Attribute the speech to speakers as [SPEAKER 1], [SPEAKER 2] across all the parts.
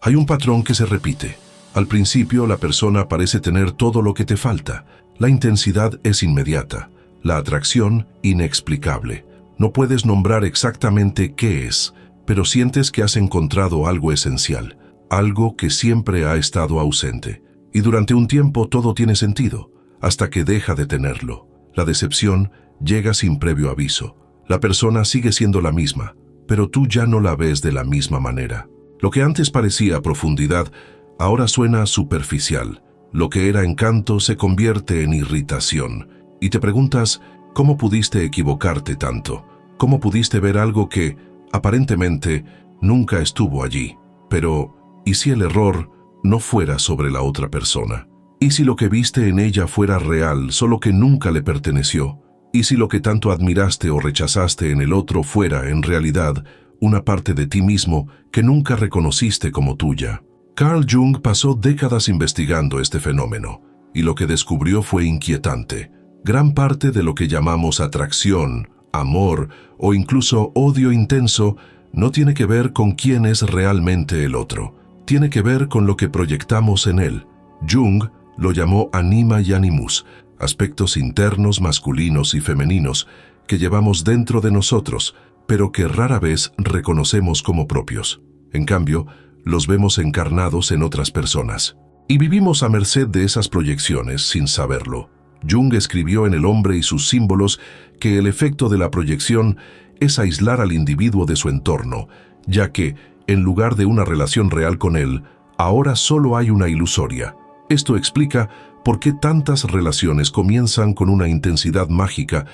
[SPEAKER 1] Hay un patrón que se repite. Al principio la persona parece tener todo lo que te falta. La intensidad es inmediata, la atracción inexplicable. No puedes nombrar exactamente qué es, pero sientes que has encontrado algo esencial, algo que siempre ha estado ausente. Y durante un tiempo todo tiene sentido, hasta que deja de tenerlo. La decepción llega sin previo aviso. La persona sigue siendo la misma, pero tú ya no la ves de la misma manera. Lo que antes parecía profundidad, ahora suena superficial. Lo que era encanto se convierte en irritación. Y te preguntas, ¿cómo pudiste equivocarte tanto? ¿Cómo pudiste ver algo que, aparentemente, nunca estuvo allí? Pero, ¿y si el error no fuera sobre la otra persona? ¿Y si lo que viste en ella fuera real, solo que nunca le perteneció? ¿Y si lo que tanto admiraste o rechazaste en el otro fuera, en realidad, una parte de ti mismo que nunca reconociste como tuya? Carl Jung pasó décadas investigando este fenómeno, y lo que descubrió fue inquietante. Gran parte de lo que llamamos atracción, amor o incluso odio intenso no tiene que ver con quién es realmente el otro. Tiene que ver con lo que proyectamos en él. Jung lo llamó anima y animus, aspectos internos masculinos y femeninos que llevamos dentro de nosotros, pero que rara vez reconocemos como propios. En cambio, los vemos encarnados en otras personas. Y vivimos a merced de esas proyecciones sin saberlo. Jung escribió en El hombre y sus símbolos que el efecto de la proyección es aislar al individuo de su entorno, ya que, en lugar de una relación real con él, ahora solo hay una ilusoria. Esto explica por qué tantas relaciones comienzan con una intensidad mágica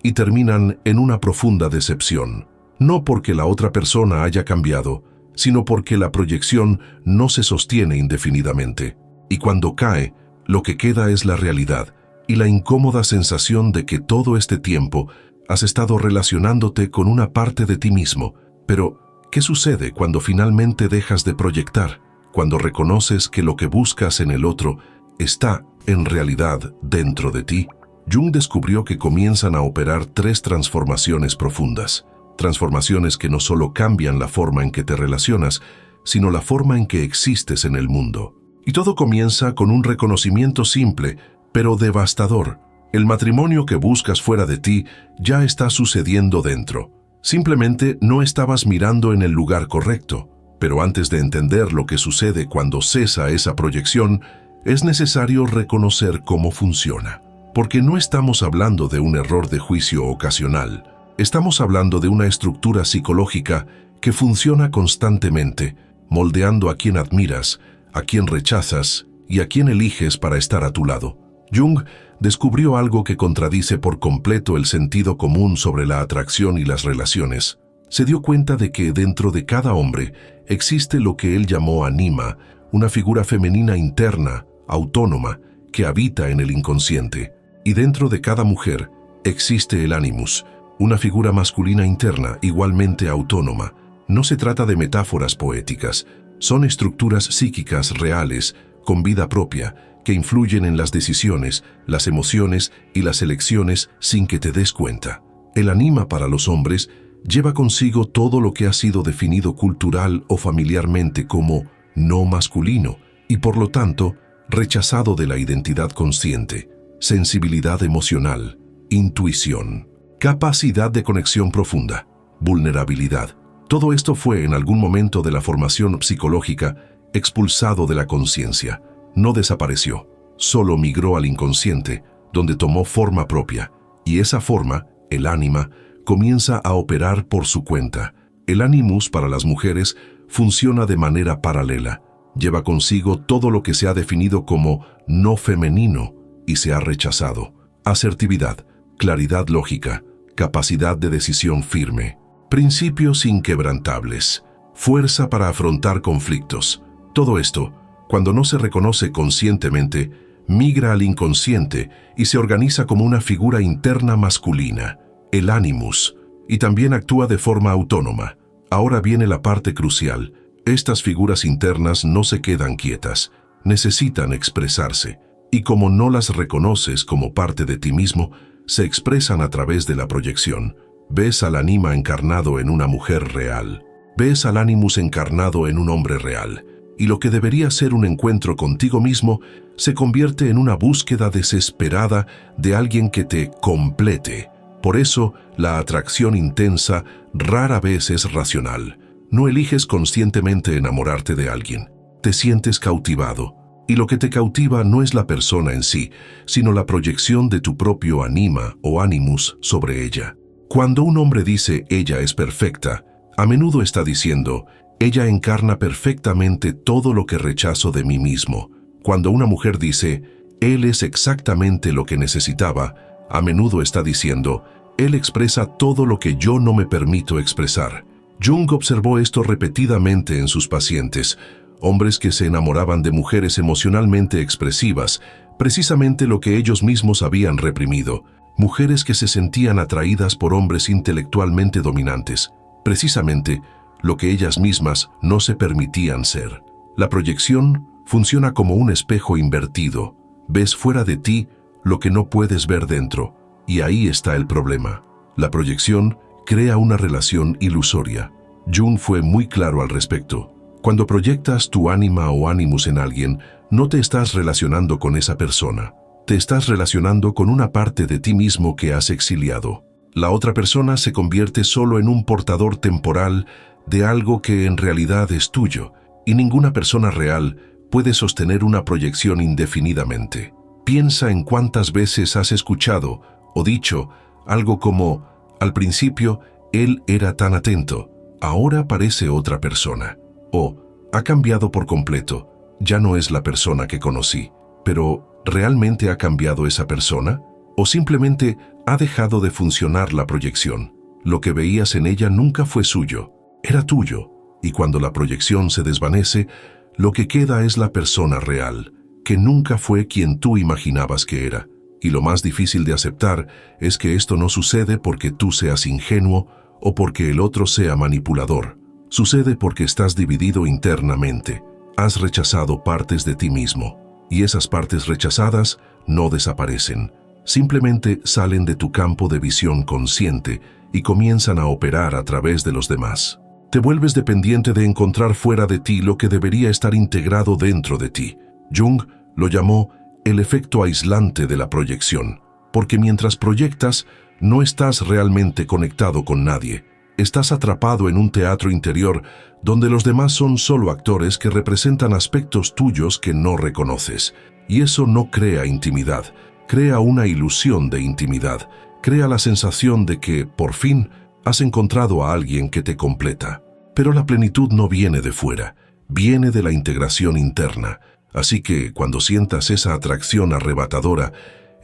[SPEAKER 1] y terminan en una profunda decepción. No porque la otra persona haya cambiado, sino porque la proyección no se sostiene indefinidamente. Y cuando cae, lo que queda es la realidad y la incómoda sensación de que todo este tiempo has estado relacionándote con una parte de ti mismo. Pero, ¿qué sucede cuando finalmente dejas de proyectar? Cuando reconoces que lo que buscas en el otro está, en realidad, dentro de ti. Jung descubrió que comienzan a operar 3 transformaciones profundas. Transformaciones que no solo cambian la forma en que te relacionas, sino la forma en que existes en el mundo. Y todo comienza con un reconocimiento simple, pero devastador. El matrimonio que buscas fuera de ti ya está sucediendo dentro. Simplemente no estabas mirando en el lugar correcto. Pero antes de entender lo que sucede cuando cesa esa proyección, es necesario reconocer cómo funciona. Porque no estamos hablando de un error de juicio ocasional. Estamos hablando de una estructura psicológica que funciona constantemente, moldeando a quien admiras, a quien rechazas y a quien eliges para estar a tu lado. Jung descubrió algo que contradice por completo el sentido común sobre la atracción y las relaciones. Se dio cuenta de que dentro de cada hombre existe lo que él llamó anima, una figura femenina interna, autónoma, que habita en el inconsciente. Y dentro de cada mujer existe el animus, una figura masculina interna igualmente autónoma. No se trata de metáforas poéticas, son estructuras psíquicas reales, con vida propia, que influyen en las decisiones, las emociones y las elecciones sin que te des cuenta. El anima para los hombres lleva consigo todo lo que ha sido definido cultural o familiarmente como no masculino y por lo tanto rechazado de la identidad consciente, sensibilidad emocional, intuición, capacidad de conexión profunda, vulnerabilidad. Todo esto fue en algún momento de la formación psicológica expulsado de la conciencia. No desapareció, solo migró al inconsciente, donde tomó forma propia, y esa forma, el ánima, comienza a operar por su cuenta. El animus para las mujeres funciona de manera paralela. Lleva consigo todo lo que se ha definido como no femenino y se ha rechazado. Asertividad, claridad lógica, capacidad de decisión firme, principios inquebrantables, fuerza para afrontar conflictos. Todo esto, cuando no se reconoce conscientemente, migra al inconsciente y se organiza como una figura interna masculina, el animus, y también actúa de forma autónoma. Ahora viene la parte crucial. Estas figuras internas no se quedan quietas, necesitan expresarse, y como no las reconoces como parte de ti mismo, se expresan a través de la proyección. Ves al anima encarnado en una mujer real, ves al animus encarnado en un hombre real, y lo que debería ser un encuentro contigo mismo se convierte en una búsqueda desesperada de alguien que te complete. Por eso, la atracción intensa rara vez es racional. No eliges conscientemente enamorarte de alguien. Te sientes cautivado, y lo que te cautiva no es la persona en sí, sino la proyección de tu propio anima o animus sobre ella. Cuando un hombre dice ella es perfecta, a menudo está diciendo ella encarna perfectamente todo lo que rechazo de mí mismo. Cuando una mujer dice él es exactamente lo que necesitaba, a menudo está diciendo él expresa todo lo que yo no me permito expresar. Jung observó esto repetidamente en sus pacientes, hombres que se enamoraban de mujeres emocionalmente expresivas, precisamente lo que ellos mismos habían reprimido, mujeres que se sentían atraídas por hombres intelectualmente dominantes, precisamente lo que ellas mismas no se permitían ser. La proyección funciona como un espejo invertido. Ves fuera de ti lo que no puedes ver dentro, y ahí está el problema. La proyección crea una relación ilusoria. Jung fue muy claro al respecto. Cuando proyectas tu ánima o ánimus en alguien, no te estás relacionando con esa persona. Te estás relacionando con una parte de ti mismo que has exiliado. La otra persona se convierte solo en un portador temporal de algo que en realidad es tuyo, y ninguna persona real puede sostener una proyección indefinidamente. Piensa en cuántas veces has escuchado o dicho algo como, al principio, él era tan atento, ahora parece otra persona. O, ha cambiado por completo, ya no es la persona que conocí. Pero, ¿realmente ha cambiado esa persona? ¿O simplemente ha dejado de funcionar la proyección? Lo que veías en ella nunca fue suyo, era tuyo. Y cuando la proyección se desvanece, lo que queda es la persona real, que nunca fue quien tú imaginabas que era. Y lo más difícil de aceptar es que esto no sucede porque tú seas ingenuo o porque el otro sea manipulador. Sucede porque estás dividido internamente, has rechazado partes de ti mismo, y esas partes rechazadas no desaparecen, simplemente salen de tu campo de visión consciente y comienzan a operar a través de los demás. Te vuelves dependiente de encontrar fuera de ti lo que debería estar integrado dentro de ti. Jung lo llamó el efecto aislante de la proyección, porque mientras proyectas, no estás realmente conectado con nadie. Estás atrapado en un teatro interior donde los demás son solo actores que representan aspectos tuyos que no reconoces. Y eso no crea intimidad, crea una ilusión de intimidad, crea la sensación de que, por fin, has encontrado a alguien que te completa. Pero la plenitud no viene de fuera, viene de la integración interna. Así que, cuando sientas esa atracción arrebatadora,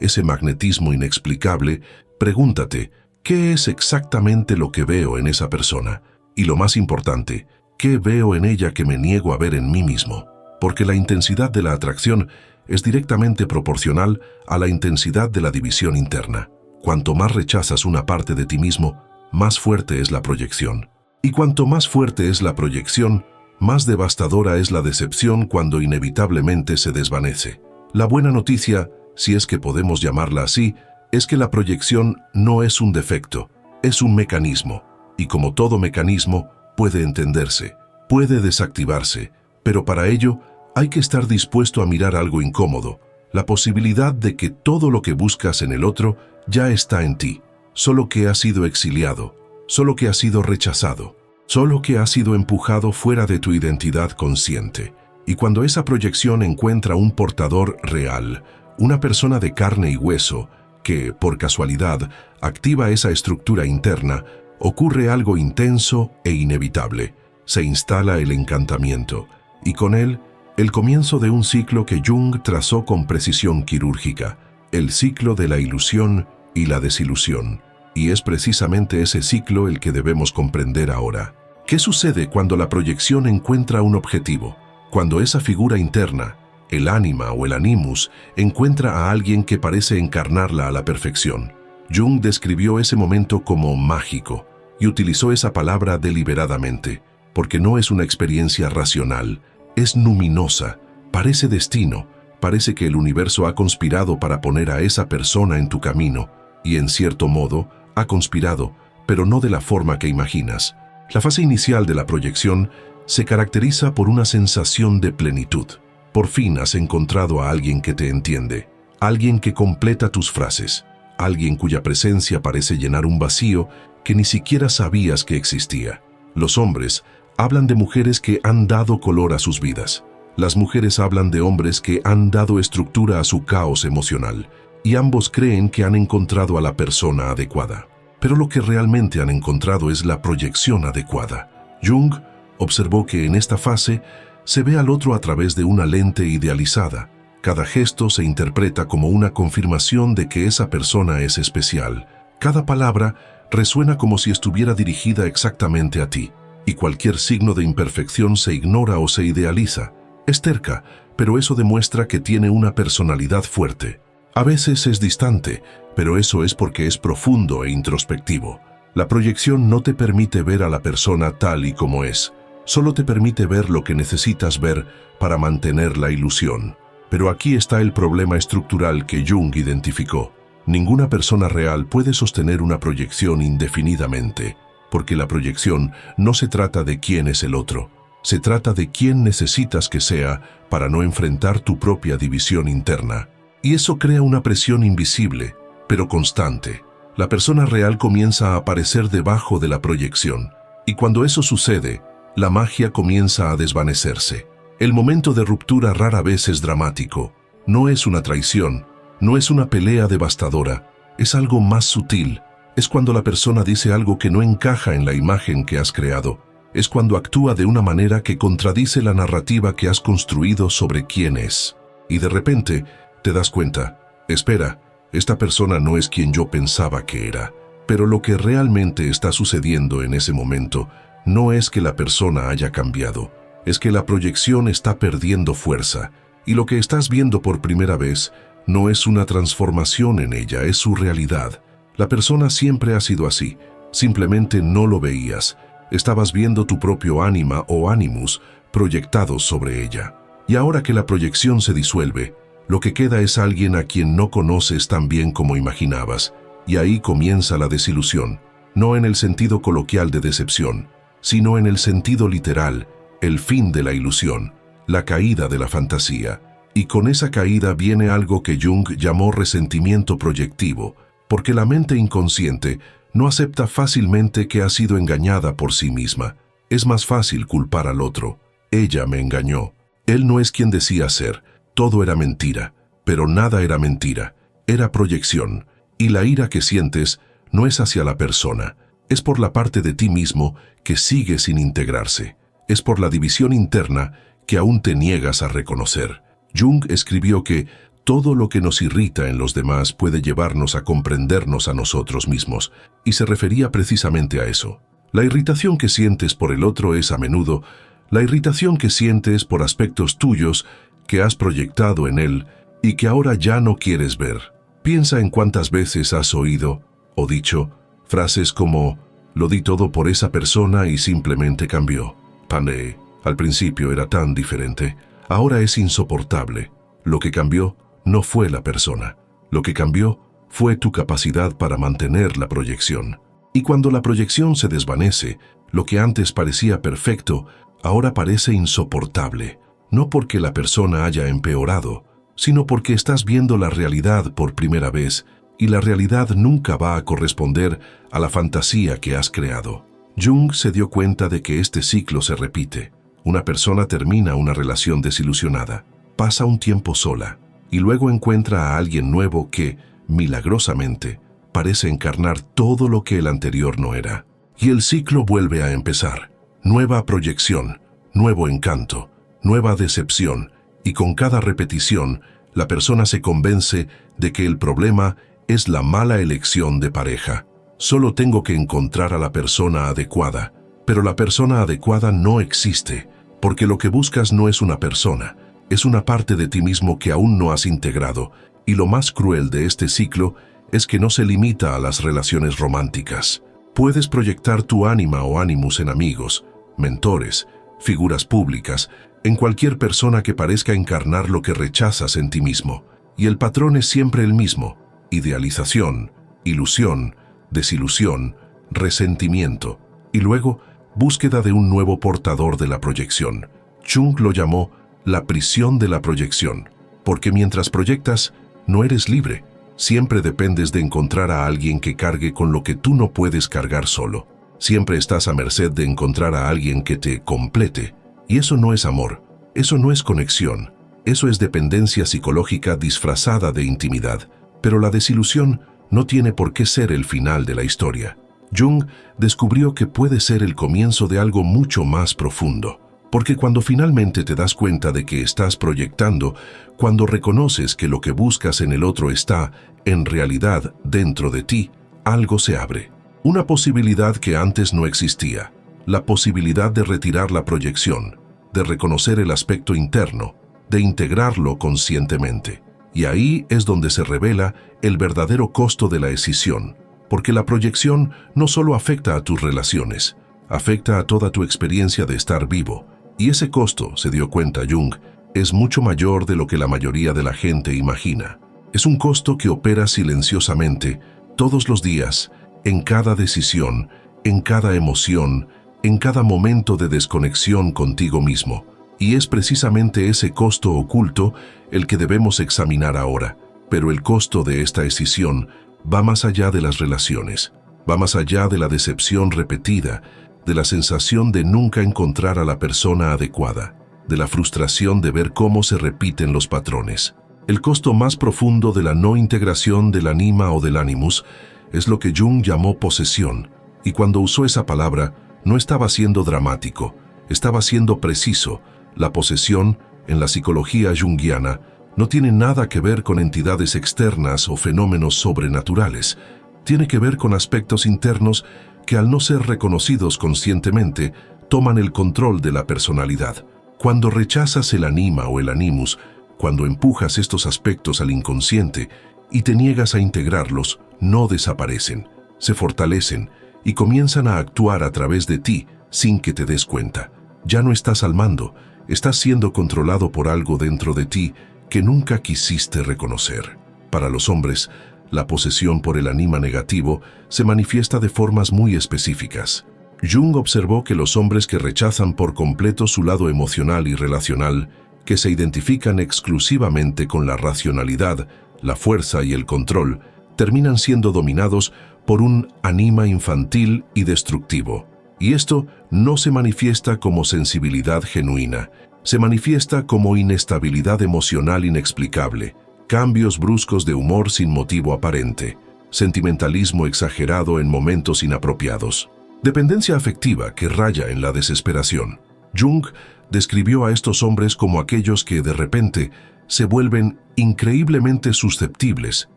[SPEAKER 1] ese magnetismo inexplicable, pregúntate, ¿qué es exactamente lo que veo en esa persona? Y lo más importante, ¿qué veo en ella que me niego a ver en mí mismo? Porque la intensidad de la atracción es directamente proporcional a la intensidad de la división interna. Cuanto más rechazas una parte de ti mismo, más fuerte es la proyección. Y cuanto más fuerte es la proyección, más devastadora es la decepción cuando inevitablemente se desvanece. La buena noticia, si es que podemos llamarla así, es que la proyección no es un defecto, es un mecanismo, y como todo mecanismo, puede entenderse, puede desactivarse, pero para ello hay que estar dispuesto a mirar algo incómodo, la posibilidad de que todo lo que buscas en el otro ya está en ti, solo que ha sido exiliado, solo que ha sido rechazado, solo que ha sido empujado fuera de tu identidad consciente. Y cuando esa proyección encuentra un portador real, una persona de carne y hueso, que, por casualidad, activa esa estructura interna, ocurre algo intenso e inevitable. Se instala el encantamiento, y con él, el comienzo de un ciclo que Jung trazó con precisión quirúrgica, el ciclo de la ilusión y la desilusión. Y es precisamente ese ciclo el que debemos comprender ahora. ¿Qué sucede cuando la proyección encuentra un objetivo? Cuando esa figura interna, el ánima o el animus, encuentra a alguien que parece encarnarla a la perfección. Jung describió ese momento como mágico y utilizó esa palabra deliberadamente, porque no es una experiencia racional, es luminosa, parece destino, parece que el universo ha conspirado para poner a esa persona en tu camino, y en cierto modo, ha conspirado, pero no de la forma que imaginas. La fase inicial de la proyección se caracteriza por una sensación de plenitud. Por fin has encontrado a alguien que te entiende, alguien que completa tus frases, alguien cuya presencia parece llenar un vacío que ni siquiera sabías que existía. Los hombres hablan de mujeres que han dado color a sus vidas. Las mujeres hablan de hombres que han dado estructura a su caos emocional, y ambos creen que han encontrado a la persona adecuada. Pero lo que realmente han encontrado es la proyección adecuada. Jung observó que en esta fase se ve al otro a través de una lente idealizada. Cada gesto se interpreta como una confirmación de que esa persona es especial. Cada palabra resuena como si estuviera dirigida exactamente a ti, y cualquier signo de imperfección se ignora o se idealiza. Es terca, pero eso demuestra que tiene una personalidad fuerte. A veces es distante, pero eso es porque es profundo e introspectivo. La proyección no te permite ver a la persona tal y como es, solo te permite ver lo que necesitas ver para mantener la ilusión. Pero aquí está el problema estructural que Jung identificó. Ninguna persona real puede sostener una proyección indefinidamente, porque la proyección no se trata de quién es el otro, se trata de quién necesitas que sea para no enfrentar tu propia división interna. Y eso crea una presión invisible, pero constante. La persona real comienza a aparecer debajo de la proyección, y cuando eso sucede, la magia comienza a desvanecerse. El momento de ruptura rara vez es dramático. No es una traición, no es una pelea devastadora, es algo más sutil. Es cuando la persona dice algo que no encaja en la imagen que has creado. Es cuando actúa de una manera que contradice la narrativa que has construido sobre quién es. Y de repente, te das cuenta, espera, esta persona no es quien yo pensaba que era. Pero lo que realmente está sucediendo en ese momento no es que la persona haya cambiado, es que la proyección está perdiendo fuerza, y lo que estás viendo por primera vez no es una transformación en ella, es su realidad. La persona siempre ha sido así, simplemente no lo veías. Estabas viendo tu propio ánima o animus proyectados sobre ella. Y ahora que la proyección se disuelve, lo que queda es alguien a quien no conoces tan bien como imaginabas, y ahí comienza la desilusión, no en el sentido coloquial de decepción, sino en el sentido literal, el fin de la ilusión, la caída de la fantasía. Y con esa caída viene algo que Jung llamó resentimiento proyectivo, porque la mente inconsciente no acepta fácilmente que ha sido engañada por sí misma. Es más fácil culpar al otro. Ella me engañó. Él no es quien decía ser. Todo era mentira, pero nada era mentira, era proyección, y la ira que sientes no es hacia la persona, es por la parte de ti mismo que sigue sin integrarse, es por la división interna que aún te niegas a reconocer. Jung escribió que todo lo que nos irrita en los demás puede llevarnos a comprendernos a nosotros mismos, y se refería precisamente a eso. La irritación que sientes por el otro es a menudo la irritación que sientes por aspectos tuyos que has proyectado en él y que ahora ya no quieres ver. Piensa en cuántas veces has oído o dicho frases como «lo di todo por esa persona y simplemente cambió». Pane, al principio era tan diferente, ahora es insoportable. Lo que cambió no fue la persona, lo que cambió fue tu capacidad para mantener la proyección. Y cuando la proyección se desvanece, lo que antes parecía perfecto, ahora parece insoportable. No porque la persona haya empeorado, sino porque estás viendo la realidad por primera vez y la realidad nunca va a corresponder a la fantasía que has creado. Jung se dio cuenta de que este ciclo se repite. Una persona termina una relación desilusionada, pasa un tiempo sola y luego encuentra a alguien nuevo que, milagrosamente, parece encarnar todo lo que el anterior no era. Y el ciclo vuelve a empezar. Nueva proyección, nuevo encanto, nueva decepción, y con cada repetición, la persona se convence de que el problema es la mala elección de pareja. Solo tengo que encontrar a la persona adecuada, pero la persona adecuada no existe, porque lo que buscas no es una persona, es una parte de ti mismo que aún no has integrado, y lo más cruel de este ciclo es que no se limita a las relaciones románticas. Puedes proyectar tu ánima o ánimus en amigos, mentores, figuras públicas, en cualquier persona que parezca encarnar lo que rechazas en ti mismo. Y el patrón es siempre el mismo: idealización, ilusión, desilusión, resentimiento. Y luego búsqueda de un nuevo portador de la proyección. Jung lo llamó la prisión de la proyección, porque mientras proyectas, no eres libre. Siempre dependes de encontrar a alguien que cargue con lo que tú no puedes cargar solo. Siempre estás a merced de encontrar a alguien que te complete. Y eso no es amor, eso no es conexión, eso es dependencia psicológica disfrazada de intimidad. Pero la desilusión no tiene por qué ser el final de la historia. Jung descubrió que puede ser el comienzo de algo mucho más profundo. Porque cuando finalmente te das cuenta de que estás proyectando, cuando reconoces que lo que buscas en el otro está, en realidad, dentro de ti, algo se abre. Una posibilidad que antes no existía. La posibilidad de retirar la proyección, de reconocer el aspecto interno, de integrarlo conscientemente. Y ahí es donde se revela el verdadero costo de la escisión. Porque la proyección no solo afecta a tus relaciones, afecta a toda tu experiencia de estar vivo. Y ese costo, se dio cuenta Jung, es mucho mayor de lo que la mayoría de la gente imagina. Es un costo que opera silenciosamente, todos los días, en cada decisión, en cada emoción, en cada momento de desconexión contigo mismo. Y es precisamente ese costo oculto el que debemos examinar ahora. Pero el costo de esta escisión va más allá de las relaciones, va más allá de la decepción repetida, de la sensación de nunca encontrar a la persona adecuada, de la frustración de ver cómo se repiten los patrones. El costo más profundo de la no integración del anima o del animus es lo que Jung llamó posesión, y cuando usó esa palabra no estaba siendo dramático, estaba siendo preciso. La posesión, en la psicología junguiana, no tiene nada que ver con entidades externas o fenómenos sobrenaturales, tiene que ver con aspectos internos que al no ser reconocidos conscientemente, toman el control de la personalidad. Cuando rechazas el anima o el animus, cuando empujas estos aspectos al inconsciente y te niegas a integrarlos, no desaparecen, se fortalecen y comienzan a actuar a través de ti sin que te des cuenta. Ya no estás al mando, estás siendo controlado por algo dentro de ti que nunca quisiste reconocer. Para los hombres, la posesión por el anima negativo se manifiesta de formas muy específicas. Jung observó que los hombres que rechazan por completo su lado emocional y relacional, que se identifican exclusivamente con la racionalidad, la fuerza y el control, terminan siendo dominados por un anima infantil y destructivo. Y esto no se manifiesta como sensibilidad genuina, se manifiesta como inestabilidad emocional inexplicable, cambios bruscos de humor sin motivo aparente, sentimentalismo exagerado en momentos inapropiados, dependencia afectiva que raya en la desesperación. Jung describió a estos hombres como aquellos que de repente se vuelven increíblemente susceptibles,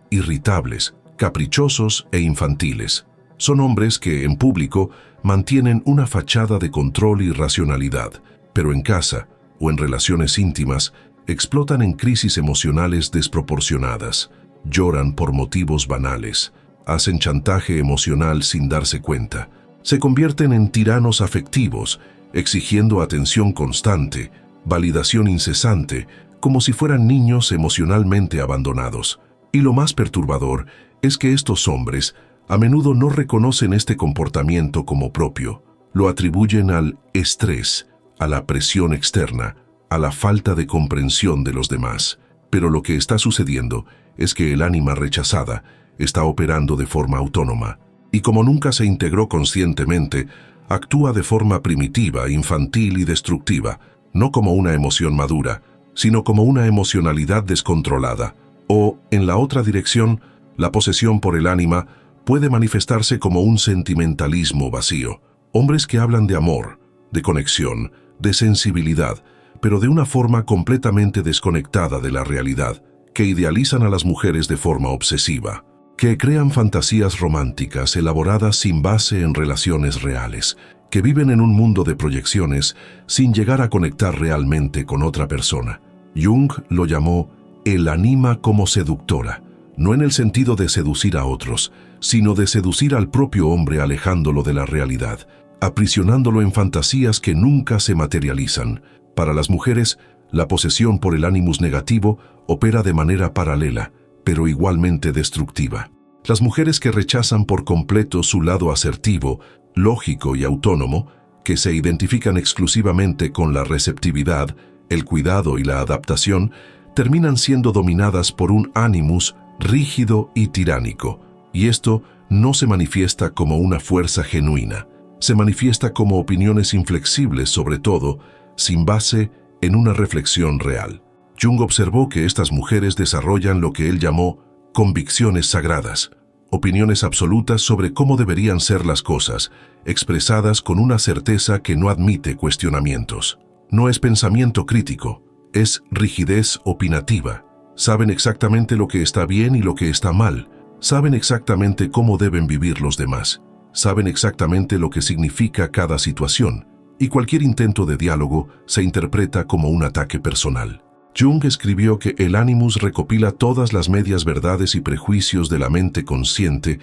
[SPEAKER 1] irritables, caprichosos e infantiles. Son hombres que en público mantienen una fachada de control y racionalidad, pero en casa o en relaciones íntimas explotan en crisis emocionales desproporcionadas, lloran por motivos banales, hacen chantaje emocional sin darse cuenta, se convierten en tiranos afectivos, exigiendo atención constante, validación incesante, como si fueran niños emocionalmente abandonados. Y lo más perturbador es que estos hombres a menudo no reconocen este comportamiento como propio, lo atribuyen al estrés, a la presión externa, a la falta de comprensión de los demás. Pero lo que está sucediendo es que el ánima rechazada está operando de forma autónoma, y como nunca se integró conscientemente, actúa de forma primitiva, infantil y destructiva, no como una emoción madura, sino como una emocionalidad descontrolada. O, en la otra dirección, la posesión por el ánima puede manifestarse como un sentimentalismo vacío. Hombres que hablan de amor, de conexión, de sensibilidad, pero de una forma completamente desconectada de la realidad, que idealizan a las mujeres de forma obsesiva, que crean fantasías románticas elaboradas sin base en relaciones reales, que viven en un mundo de proyecciones sin llegar a conectar realmente con otra persona. Jung lo llamó el anima como seductora, no en el sentido de seducir a otros, sino de seducir al propio hombre alejándolo de la realidad, aprisionándolo en fantasías que nunca se materializan. Para las mujeres, la posesión por el animus negativo opera de manera paralela, pero igualmente destructiva. Las mujeres que rechazan por completo su lado asertivo, lógico y autónomo, que se identifican exclusivamente con la receptividad, el cuidado y la adaptación, terminan siendo dominadas por un ánimus rígido y tiránico, y esto no se manifiesta como una fuerza genuina, se manifiesta como opiniones inflexibles, sobre todo, sin base en una reflexión real. Jung observó que estas mujeres desarrollan lo que él llamó convicciones sagradas, opiniones absolutas sobre cómo deberían ser las cosas, expresadas con una certeza que no admite cuestionamientos. No es pensamiento crítico, es rigidez opinativa. Saben exactamente lo que está bien y lo que está mal. Saben exactamente cómo deben vivir los demás. Saben exactamente lo que significa cada situación, y cualquier intento de diálogo se interpreta como un ataque personal. Jung escribió que el ánimus recopila todas las medias verdades y prejuicios de la mente consciente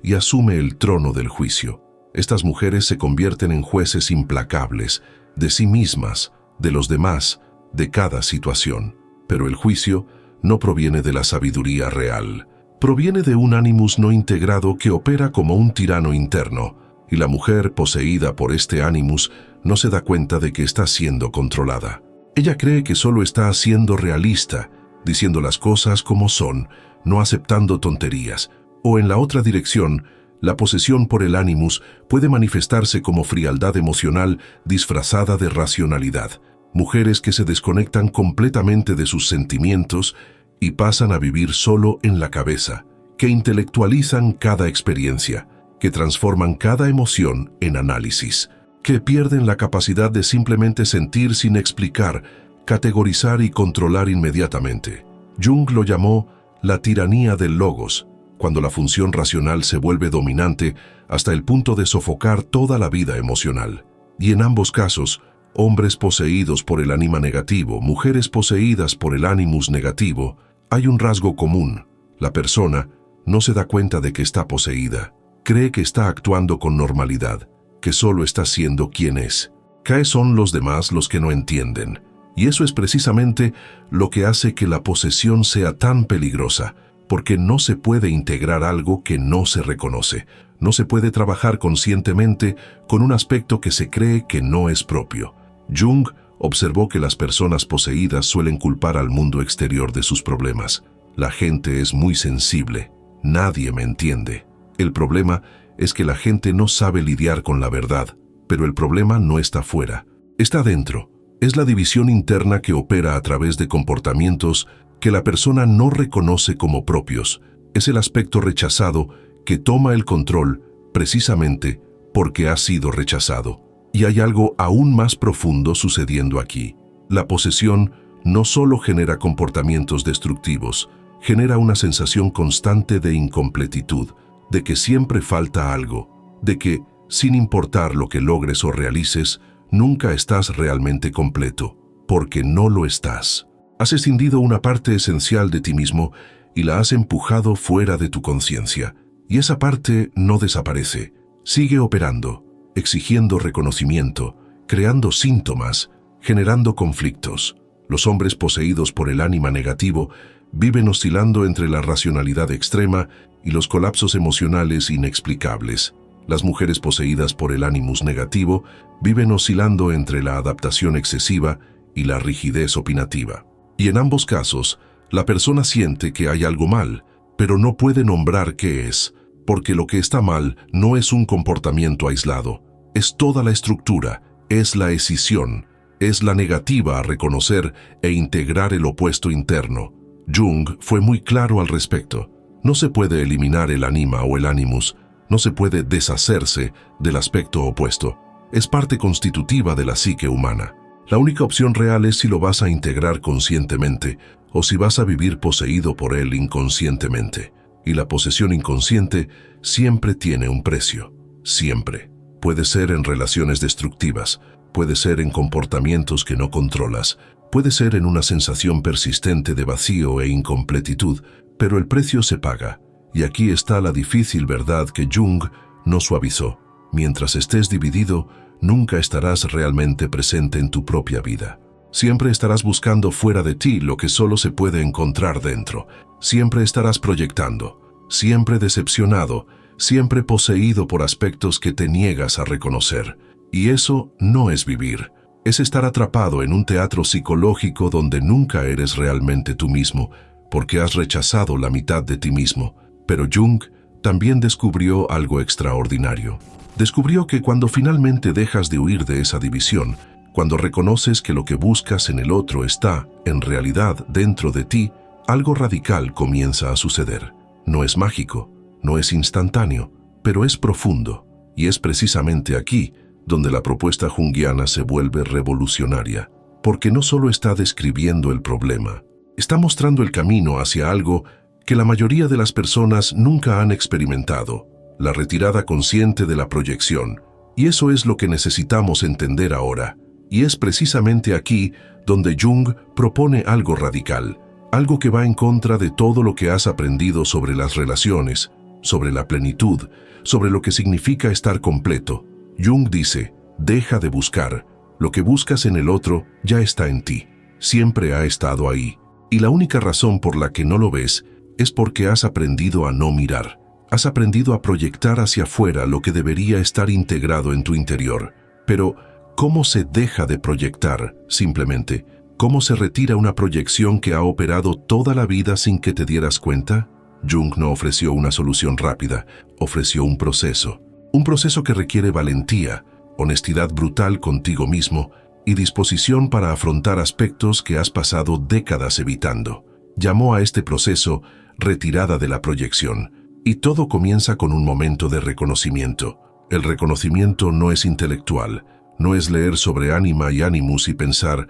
[SPEAKER 1] y asume el trono del juicio. Estas mujeres se convierten en jueces implacables, de sí mismas, de los demás, de cada situación. Pero el juicio no proviene de la sabiduría real. Proviene de un ánimus no integrado que opera como un tirano interno, y la mujer poseída por este ánimus no se da cuenta de que está siendo controlada. Ella cree que solo está siendo realista, diciendo las cosas como son, no aceptando tonterías. O en la otra dirección, la posesión por el ánimus puede manifestarse como frialdad emocional disfrazada de racionalidad. Mujeres que se desconectan completamente de sus sentimientos y pasan a vivir solo en la cabeza, que intelectualizan cada experiencia, que transforman cada emoción en análisis, que pierden la capacidad de simplemente sentir sin explicar, categorizar y controlar inmediatamente. Jung lo llamó la tiranía del logos, cuando la función racional se vuelve dominante hasta el punto de sofocar toda la vida emocional. Y en ambos casos, hombres poseídos por el ánima negativo, mujeres poseídas por el ánimus negativo, hay un rasgo común. La persona no se da cuenta de que está poseída. Cree que está actuando con normalidad, que solo está siendo quien es. Que son los demás los que no entienden. Y eso es precisamente lo que hace que la posesión sea tan peligrosa, porque no se puede integrar algo que no se reconoce. No se puede trabajar conscientemente con un aspecto que se cree que no es propio. Jung observó que las personas poseídas suelen culpar al mundo exterior de sus problemas. La gente es muy sensible. Nadie me entiende. El problema es que la gente no sabe lidiar con la verdad, pero el problema no está fuera, está dentro. Es la división interna que opera a través de comportamientos que la persona no reconoce como propios. Es el aspecto rechazado que toma el control precisamente porque ha sido rechazado. Y hay algo aún más profundo sucediendo aquí. La posesión no solo genera comportamientos destructivos, genera una sensación constante de incompletitud, de que siempre falta algo, de que, sin importar lo que logres o realices, nunca estás realmente completo, porque no lo estás. Has escindido una parte esencial de ti mismo y la has empujado fuera de tu conciencia, y esa parte no desaparece, sigue operando, exigiendo reconocimiento, creando síntomas, generando conflictos. Los hombres poseídos por el ánima negativo viven oscilando entre la racionalidad extrema y los colapsos emocionales inexplicables. Las mujeres poseídas por el ánimus negativo viven oscilando entre la adaptación excesiva y la rigidez opinativa. Y en ambos casos, la persona siente que hay algo mal, pero no puede nombrar qué es, porque lo que está mal no es un comportamiento aislado, es toda la estructura, es la escisión, es la negativa a reconocer e integrar el opuesto interno. Jung fue muy claro al respecto. No se puede eliminar el ánima o el ánimus, no se puede deshacerse del aspecto opuesto. Es parte constitutiva de la psique humana. La única opción real es si lo vas a integrar conscientemente o si vas a vivir poseído por él inconscientemente. Y la posesión inconsciente siempre tiene un precio. Siempre. Puede ser en relaciones destructivas, puede ser en comportamientos que no controlas, puede ser en una sensación persistente de vacío e incompletitud, pero el precio se paga. Y aquí está la difícil verdad que Jung no suavizó. Mientras estés dividido, nunca estarás realmente presente en tu propia vida. Siempre estarás buscando fuera de ti lo que solo se puede encontrar dentro. Siempre estarás proyectando, siempre decepcionado, siempre poseído por aspectos que te niegas a reconocer. Y eso no es vivir. Es estar atrapado en un teatro psicológico donde nunca eres realmente tú mismo, porque has rechazado la mitad de ti mismo. Pero Jung también descubrió algo extraordinario. Descubrió que cuando finalmente dejas de huir de esa división, cuando reconoces que lo que buscas en el otro está, en realidad, dentro de ti, algo radical comienza a suceder. No es mágico, no es instantáneo, pero es profundo. Y es precisamente aquí donde la propuesta junguiana se vuelve revolucionaria, porque no solo está describiendo el problema, está mostrando el camino hacia algo que la mayoría de las personas nunca han experimentado, la retirada consciente de la proyección. Y eso es lo que necesitamos entender ahora. Y es precisamente aquí donde Jung propone algo radical, algo que va en contra de todo lo que has aprendido sobre las relaciones, sobre la plenitud, sobre lo que significa estar completo. Jung dice, deja de buscar. Lo que buscas en el otro ya está en ti. Siempre ha estado ahí. Y la única razón por la que no lo ves es porque has aprendido a no mirar. Has aprendido a proyectar hacia afuera lo que debería estar integrado en tu interior. Pero, ¿cómo se deja de proyectar, simplemente? ¿Cómo se retira una proyección que ha operado toda la vida sin que te dieras cuenta? Jung no ofreció una solución rápida, ofreció un proceso. Un proceso que requiere valentía, honestidad brutal contigo mismo y disposición para afrontar aspectos que has pasado décadas evitando. Llamó a este proceso retirada de la proyección. Y todo comienza con un momento de reconocimiento. El reconocimiento no es intelectual, no es leer sobre ánima y ánimus y pensar,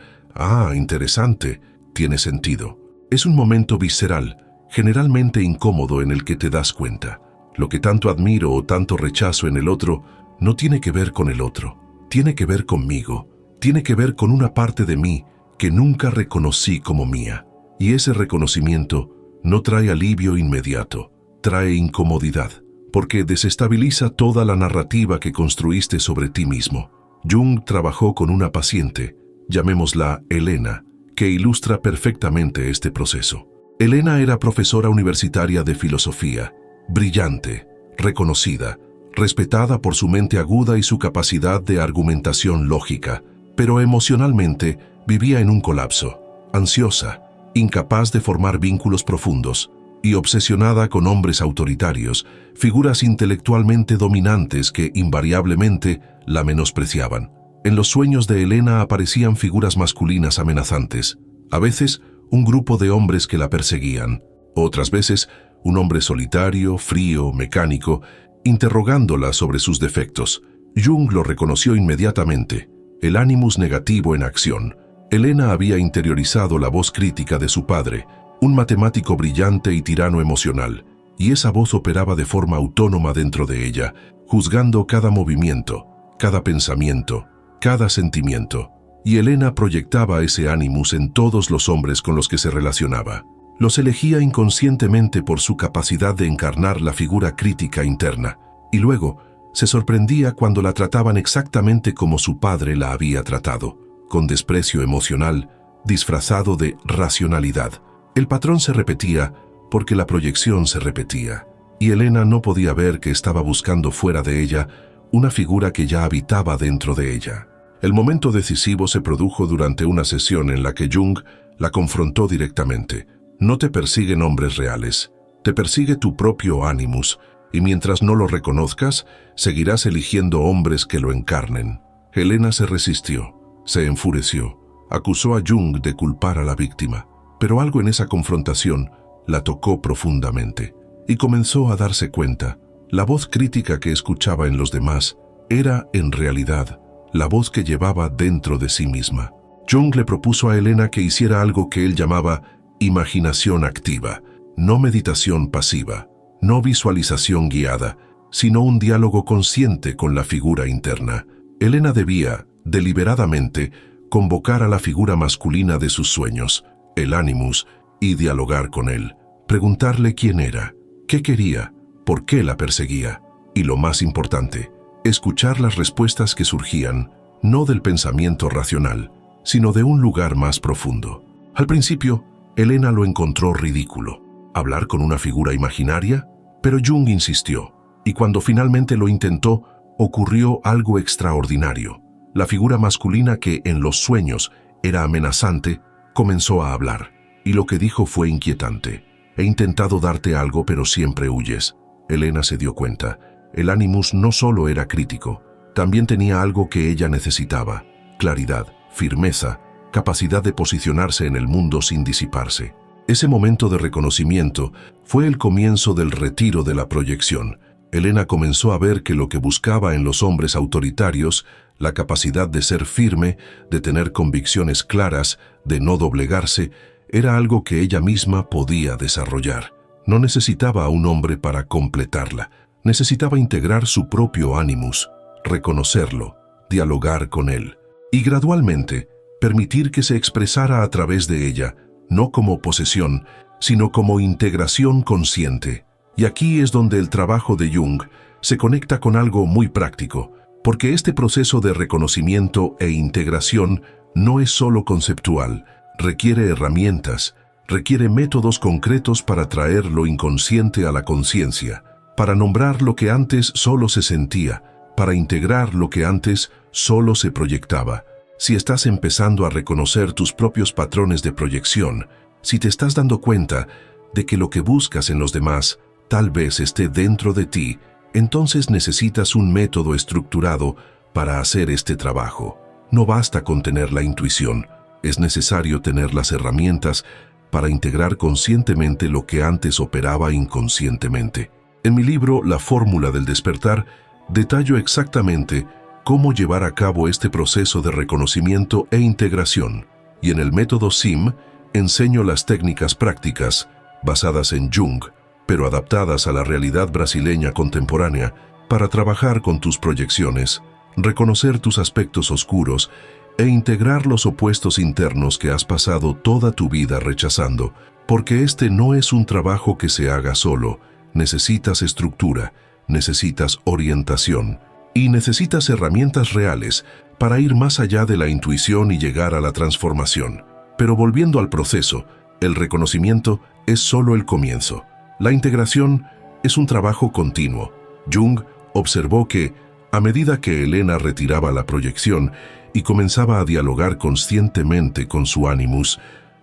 [SPEAKER 1] interesante, tiene sentido. Es un momento visceral, generalmente incómodo en el que te das cuenta. Lo que tanto admiro o tanto rechazo en el otro no tiene que ver con el otro, tiene que ver conmigo, tiene que ver con una parte de mí que nunca reconocí como mía. Y ese reconocimiento no trae alivio inmediato, trae incomodidad, porque desestabiliza toda la narrativa que construiste sobre ti mismo. Jung trabajó con una paciente, llamémosla Elena, que ilustra perfectamente este proceso. Elena era profesora universitaria de filosofía, brillante, reconocida, respetada por su mente aguda y su capacidad de argumentación lógica, pero emocionalmente vivía en un colapso, ansiosa, incapaz de formar vínculos profundos y obsesionada con hombres autoritarios, figuras intelectualmente dominantes que invariablemente la menospreciaban. En los sueños de Elena aparecían figuras masculinas amenazantes, a veces un grupo de hombres que la perseguían, otras veces un hombre solitario, frío, mecánico, interrogándola sobre sus defectos. Jung lo reconoció inmediatamente, el ánimus negativo en acción. Elena había interiorizado la voz crítica de su padre, un matemático brillante y tirano emocional, y esa voz operaba de forma autónoma dentro de ella, juzgando cada movimiento, cada pensamiento, cada sentimiento. Y Elena proyectaba ese ánimus en todos los hombres con los que se relacionaba. Los elegía inconscientemente por su capacidad de encarnar la figura crítica interna, y luego se sorprendía cuando la trataban exactamente como su padre la había tratado, con desprecio emocional, disfrazado de racionalidad. El patrón se repetía porque la proyección se repetía, y Elena no podía ver que estaba buscando fuera de ella una figura que ya habitaba dentro de ella. El momento decisivo se produjo durante una sesión en la que Jung la confrontó directamente. No te persiguen hombres reales, te persigue tu propio ánimus, y mientras no lo reconozcas, seguirás eligiendo hombres que lo encarnen. Elena se resistió, se enfureció, acusó a Jung de culpar a la víctima, pero algo en esa confrontación la tocó profundamente, y comenzó a darse cuenta. La voz crítica que escuchaba en los demás era, en realidad, la voz que llevaba dentro de sí misma. Jung le propuso a Elena que hiciera algo que él llamaba imaginación activa, no meditación pasiva, no visualización guiada, sino un diálogo consciente con la figura interna. Elena debía, deliberadamente, convocar a la figura masculina de sus sueños, el ánimus, y dialogar con él, preguntarle quién era, qué quería, por qué la perseguía, y lo más importante, escuchar las respuestas que surgían, no del pensamiento racional, sino de un lugar más profundo. Al principio, Elena lo encontró ridículo. ¿Hablar con una figura imaginaria? Pero Jung insistió, y cuando finalmente lo intentó, ocurrió algo extraordinario. La figura masculina que en los sueños era amenazante comenzó a hablar, y lo que dijo fue inquietante. He intentado darte algo, pero siempre huyes. Elena se dio cuenta. El Animus no solo era crítico, también tenía algo que ella necesitaba: claridad, firmeza, capacidad de posicionarse en el mundo sin disiparse. Ese momento de reconocimiento fue el comienzo del retiro de la proyección. Elena comenzó a ver que lo que buscaba en los hombres autoritarios, la capacidad de ser firme, de tener convicciones claras, de no doblegarse, era algo que ella misma podía desarrollar. No necesitaba a un hombre para completarla. Necesitaba integrar su propio Animus, reconocerlo, dialogar con él, y gradualmente permitir que se expresara a través de ella, no como posesión, sino como integración consciente. Y aquí es donde el trabajo de Jung se conecta con algo muy práctico, porque este proceso de reconocimiento e integración no es solo conceptual, requiere herramientas, requiere métodos concretos para traer lo inconsciente a la conciencia, para nombrar lo que antes solo se sentía, para integrar lo que antes solo se proyectaba. Si estás empezando a reconocer tus propios patrones de proyección, si te estás dando cuenta de que lo que buscas en los demás tal vez esté dentro de ti, entonces necesitas un método estructurado para hacer este trabajo. No basta con tener la intuición, es necesario tener las herramientas para integrar conscientemente lo que antes operaba inconscientemente. En mi libro La Fórmula del Despertar, detallo exactamente cómo llevar a cabo este proceso de reconocimiento e integración, y en el método SIM enseño las técnicas prácticas basadas en Jung, pero adaptadas a la realidad brasileña contemporánea para trabajar con tus proyecciones, reconocer tus aspectos oscuros e integrar los opuestos internos que has pasado toda tu vida rechazando, porque este no es un trabajo que se haga solo. Necesitas estructura, necesitas orientación y necesitas herramientas reales para ir más allá de la intuición y llegar a la transformación. Pero volviendo al proceso, el reconocimiento es solo el comienzo. La integración es un trabajo continuo. Jung observó que, a medida que Elena retiraba la proyección y comenzaba a dialogar conscientemente con su Animus,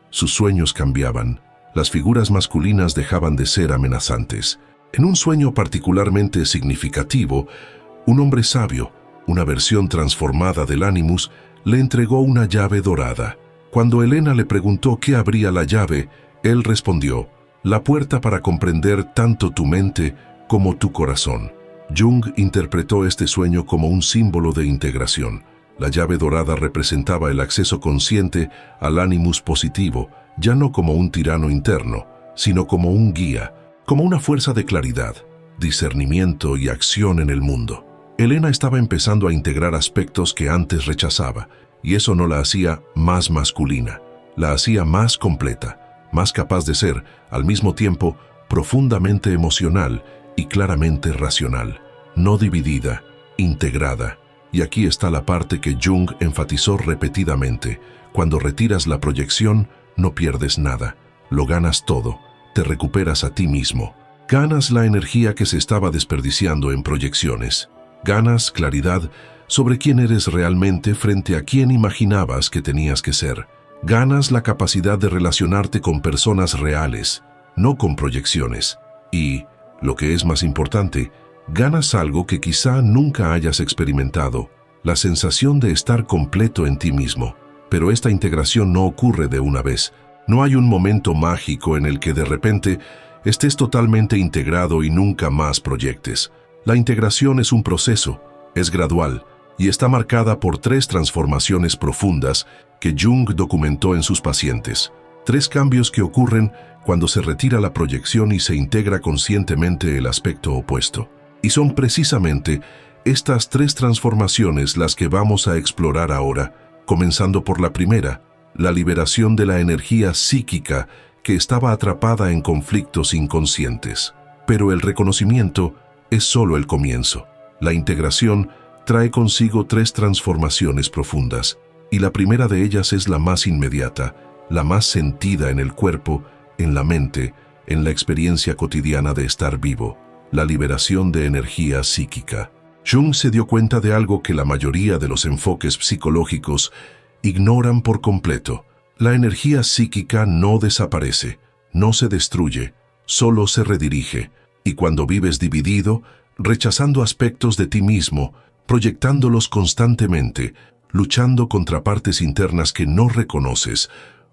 [SPEAKER 1] sus sueños cambiaban. Las figuras masculinas dejaban de ser amenazantes. En un sueño particularmente significativo, un hombre sabio, una versión transformada del Animus, le entregó una llave dorada. Cuando Elena le preguntó qué abría la llave, él respondió: la puerta para comprender tanto tu mente como tu corazón. Jung interpretó este sueño como un símbolo de integración. La llave dorada representaba el acceso consciente al Animus positivo, ya no como un tirano interno, sino como un guía, como una fuerza de claridad, discernimiento y acción en el mundo. Elena estaba empezando a integrar aspectos que antes rechazaba, y eso no la hacía más masculina, la hacía más completa, más capaz de ser, al mismo tiempo, profundamente emocional y claramente racional, no dividida, integrada. Y aquí está la parte que Jung enfatizó repetidamente: cuando retiras la proyección, no pierdes nada, lo ganas todo, te recuperas a ti mismo. Ganas la energía que se estaba desperdiciando en proyecciones. Ganas claridad sobre quién eres realmente frente a quién imaginabas que tenías que ser. Ganas la capacidad de relacionarte con personas reales, no con proyecciones. Y, lo que es más importante, ganas algo que quizá nunca hayas experimentado, la sensación de estar completo en ti mismo. Pero esta integración no ocurre de una vez. No hay un momento mágico en el que de repente estés totalmente integrado y nunca más proyectes. La integración es un proceso, es gradual, y está marcada por 3 transformaciones profundas que Jung documentó en sus pacientes. 3 cambios que ocurren cuando se retira la proyección y se integra conscientemente el aspecto opuesto. Y son precisamente estas 3 transformaciones las que vamos a explorar ahora, comenzando por la primera, la liberación de la energía psíquica que estaba atrapada en conflictos inconscientes. Pero el reconocimiento es solo el comienzo. La integración trae consigo 3 transformaciones profundas, y la primera de ellas es la más inmediata, la más sentida en el cuerpo, en la mente, en la experiencia cotidiana de estar vivo: la liberación de energía psíquica. Jung se dio cuenta de algo que la mayoría de los enfoques psicológicos ignoran por completo. La energía psíquica no desaparece, no se destruye, solo se redirige. Y cuando vives dividido, rechazando aspectos de ti mismo, proyectándolos constantemente, luchando contra partes internas que no reconoces,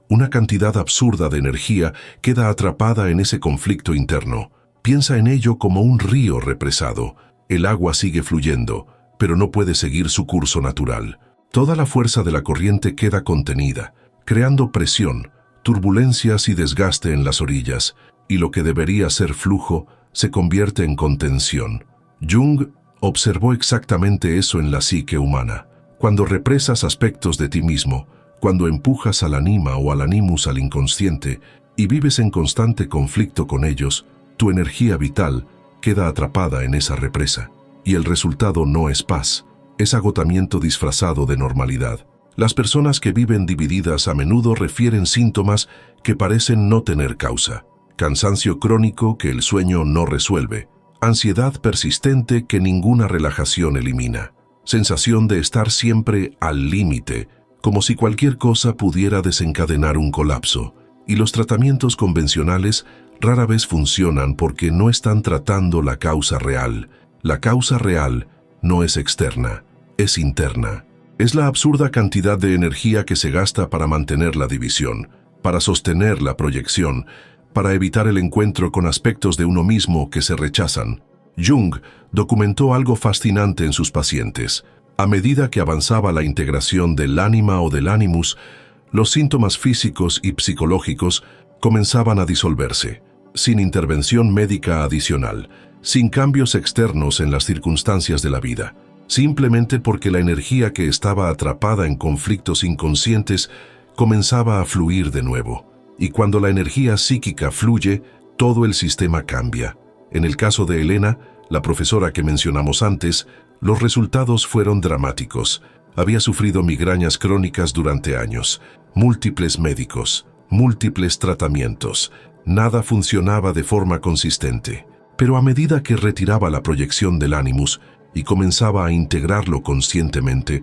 [SPEAKER 1] una cantidad absurda de energía queda atrapada en ese conflicto interno. Piensa en ello como un río represado. El agua sigue fluyendo, pero no puede seguir su curso natural. Toda la fuerza de la corriente queda contenida, creando presión, turbulencias y desgaste en las orillas, y lo que debería ser flujo se convierte en contención. Jung observó exactamente eso en la psique humana. Cuando represas aspectos de ti mismo, cuando empujas al anima o al animus al inconsciente y vives en constante conflicto con ellos, tu energía vital queda atrapada en esa represa. Y el resultado no es paz, es agotamiento disfrazado de normalidad. Las personas que viven divididas a menudo refieren síntomas que parecen no tener causa. Cansancio crónico que el sueño no resuelve. Ansiedad persistente que ninguna relajación elimina. Sensación de estar siempre al límite, como si cualquier cosa pudiera desencadenar un colapso. Y los tratamientos convencionales rara vez funcionan porque no están tratando la causa real. La causa real no es externa, es interna. Es la absurda cantidad de energía que se gasta para mantener la división, para sostener la proyección, para evitar el encuentro con aspectos de uno mismo que se rechazan. Jung documentó algo fascinante en sus pacientes. A medida que avanzaba la integración del ánima o del animus, los síntomas físicos y psicológicos comenzaban a disolverse, sin intervención médica adicional, sin cambios externos en las circunstancias de la vida, simplemente porque la energía que estaba atrapada en conflictos inconscientes comenzaba a fluir de nuevo. Y cuando la energía psíquica fluye, todo el sistema cambia. En el caso de Elena, la profesora que mencionamos antes, los resultados fueron dramáticos. Había sufrido migrañas crónicas durante años, múltiples médicos, múltiples tratamientos. Nada funcionaba de forma consistente. Pero a medida que retiraba la proyección del animus y comenzaba a integrarlo conscientemente,